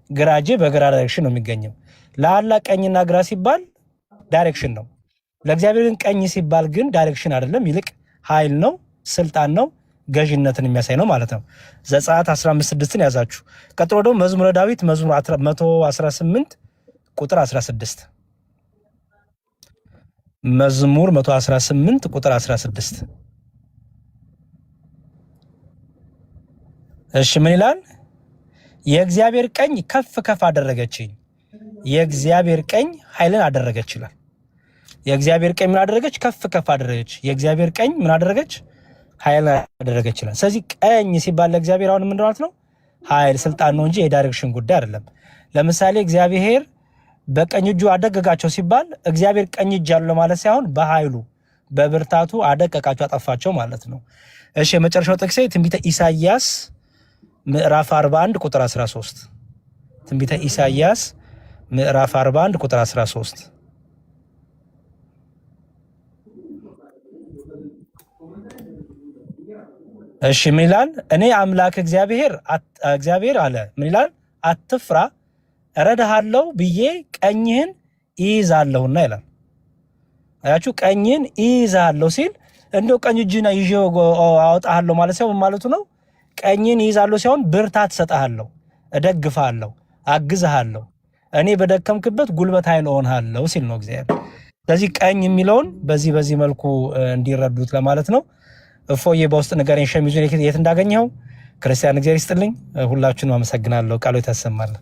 ግራ እጄ በግራ ዳይሬክሽን ነው የሚገኘው። ለአላህ ቀኝና ግራ ሲባል ዳይሬክሽን ነው። ለእግዚአብሔር ግን ቀኝ ሲባል ግን ዳይሬክሽን አይደለም፣ ይልቅ ኃይል ነው፣ ስልጣን ነው፣ ገዥነትን የሚያሳይ ነው ማለት ነው። ዘጸአት 15:6 ያዛችሁ። ቀጥሎ ደግሞ መዝሙረ ዳዊት መዝሙር 118 ቁጥር 16 መዝሙር 118 ቁጥር 16 እሺ ምን ይላል? የእግዚአብሔር ቀኝ ከፍ ከፍ አደረገችኝ፣ የእግዚአብሔር ቀኝ ኃይልን አደረገች ይላል። የእግዚአብሔር ቀኝ ምን አደረገች? ከፍ ከፍ አደረገች። የእግዚአብሔር ቀኝ ምን አደረገች? ኃይል አደረገች ይላል። ስለዚህ ቀኝ ሲባል ለእግዚአብሔር አሁን ምን ማለት ነው? ኃይል፣ ስልጣን ነው እንጂ የዳይሬክሽን ጉዳይ አይደለም። ለምሳሌ እግዚአብሔር በቀኝ እጁ አደቀቃቸው ሲባል እግዚአብሔር ቀኝ እጅ ያለው ለማለት ሳይሆን በኃይሉ በብርታቱ አደቀቃቸው አጠፋቸው ማለት ነው። እሺ የመጨረሻው ጥቅሴ ትንቢተ ኢሳይያስ ምዕራፍ 41 ቁጥር 13 ትንቢተ ኢሳይያስ ምዕራፍ 41 ቁጥር 13 እሺ ምን ይላል? እኔ አምላክ እግዚአብሔር አለ ምን ይላል? አትፍራ እረዳሃለሁ ብዬ ቀኝህን ይይዛለሁና ይላል። አያችሁ ቀኝህን ይይዛለሁ ሲል እንደው ቀኝ እጅና ይዤው አወጣሃለሁ ማለት ሳይሆን ማለቱ ነው። ቀኝህን ይይዛለሁ ሳይሆን ብርታት እሰጥሃለሁ፣ እደግፍሃለሁ፣ አግዝሃለሁ፣ እኔ በደከምክበት ጉልበት ኃይል እሆንሃለሁ ሲል ነው እግዚአብሔር። ስለዚህ ቀኝ የሚለውን በዚህ መልኩ እንዲረዱት ለማለት ነው። እፎዬ በውስጥ ንገረኝ ሸሚዙን የት እንዳገኘው። ክርስቲያን እግዚአብሔር ይስጥልኝ። ሁላችሁንም አመሰግናለሁ። ቃሉ ይታሰማል።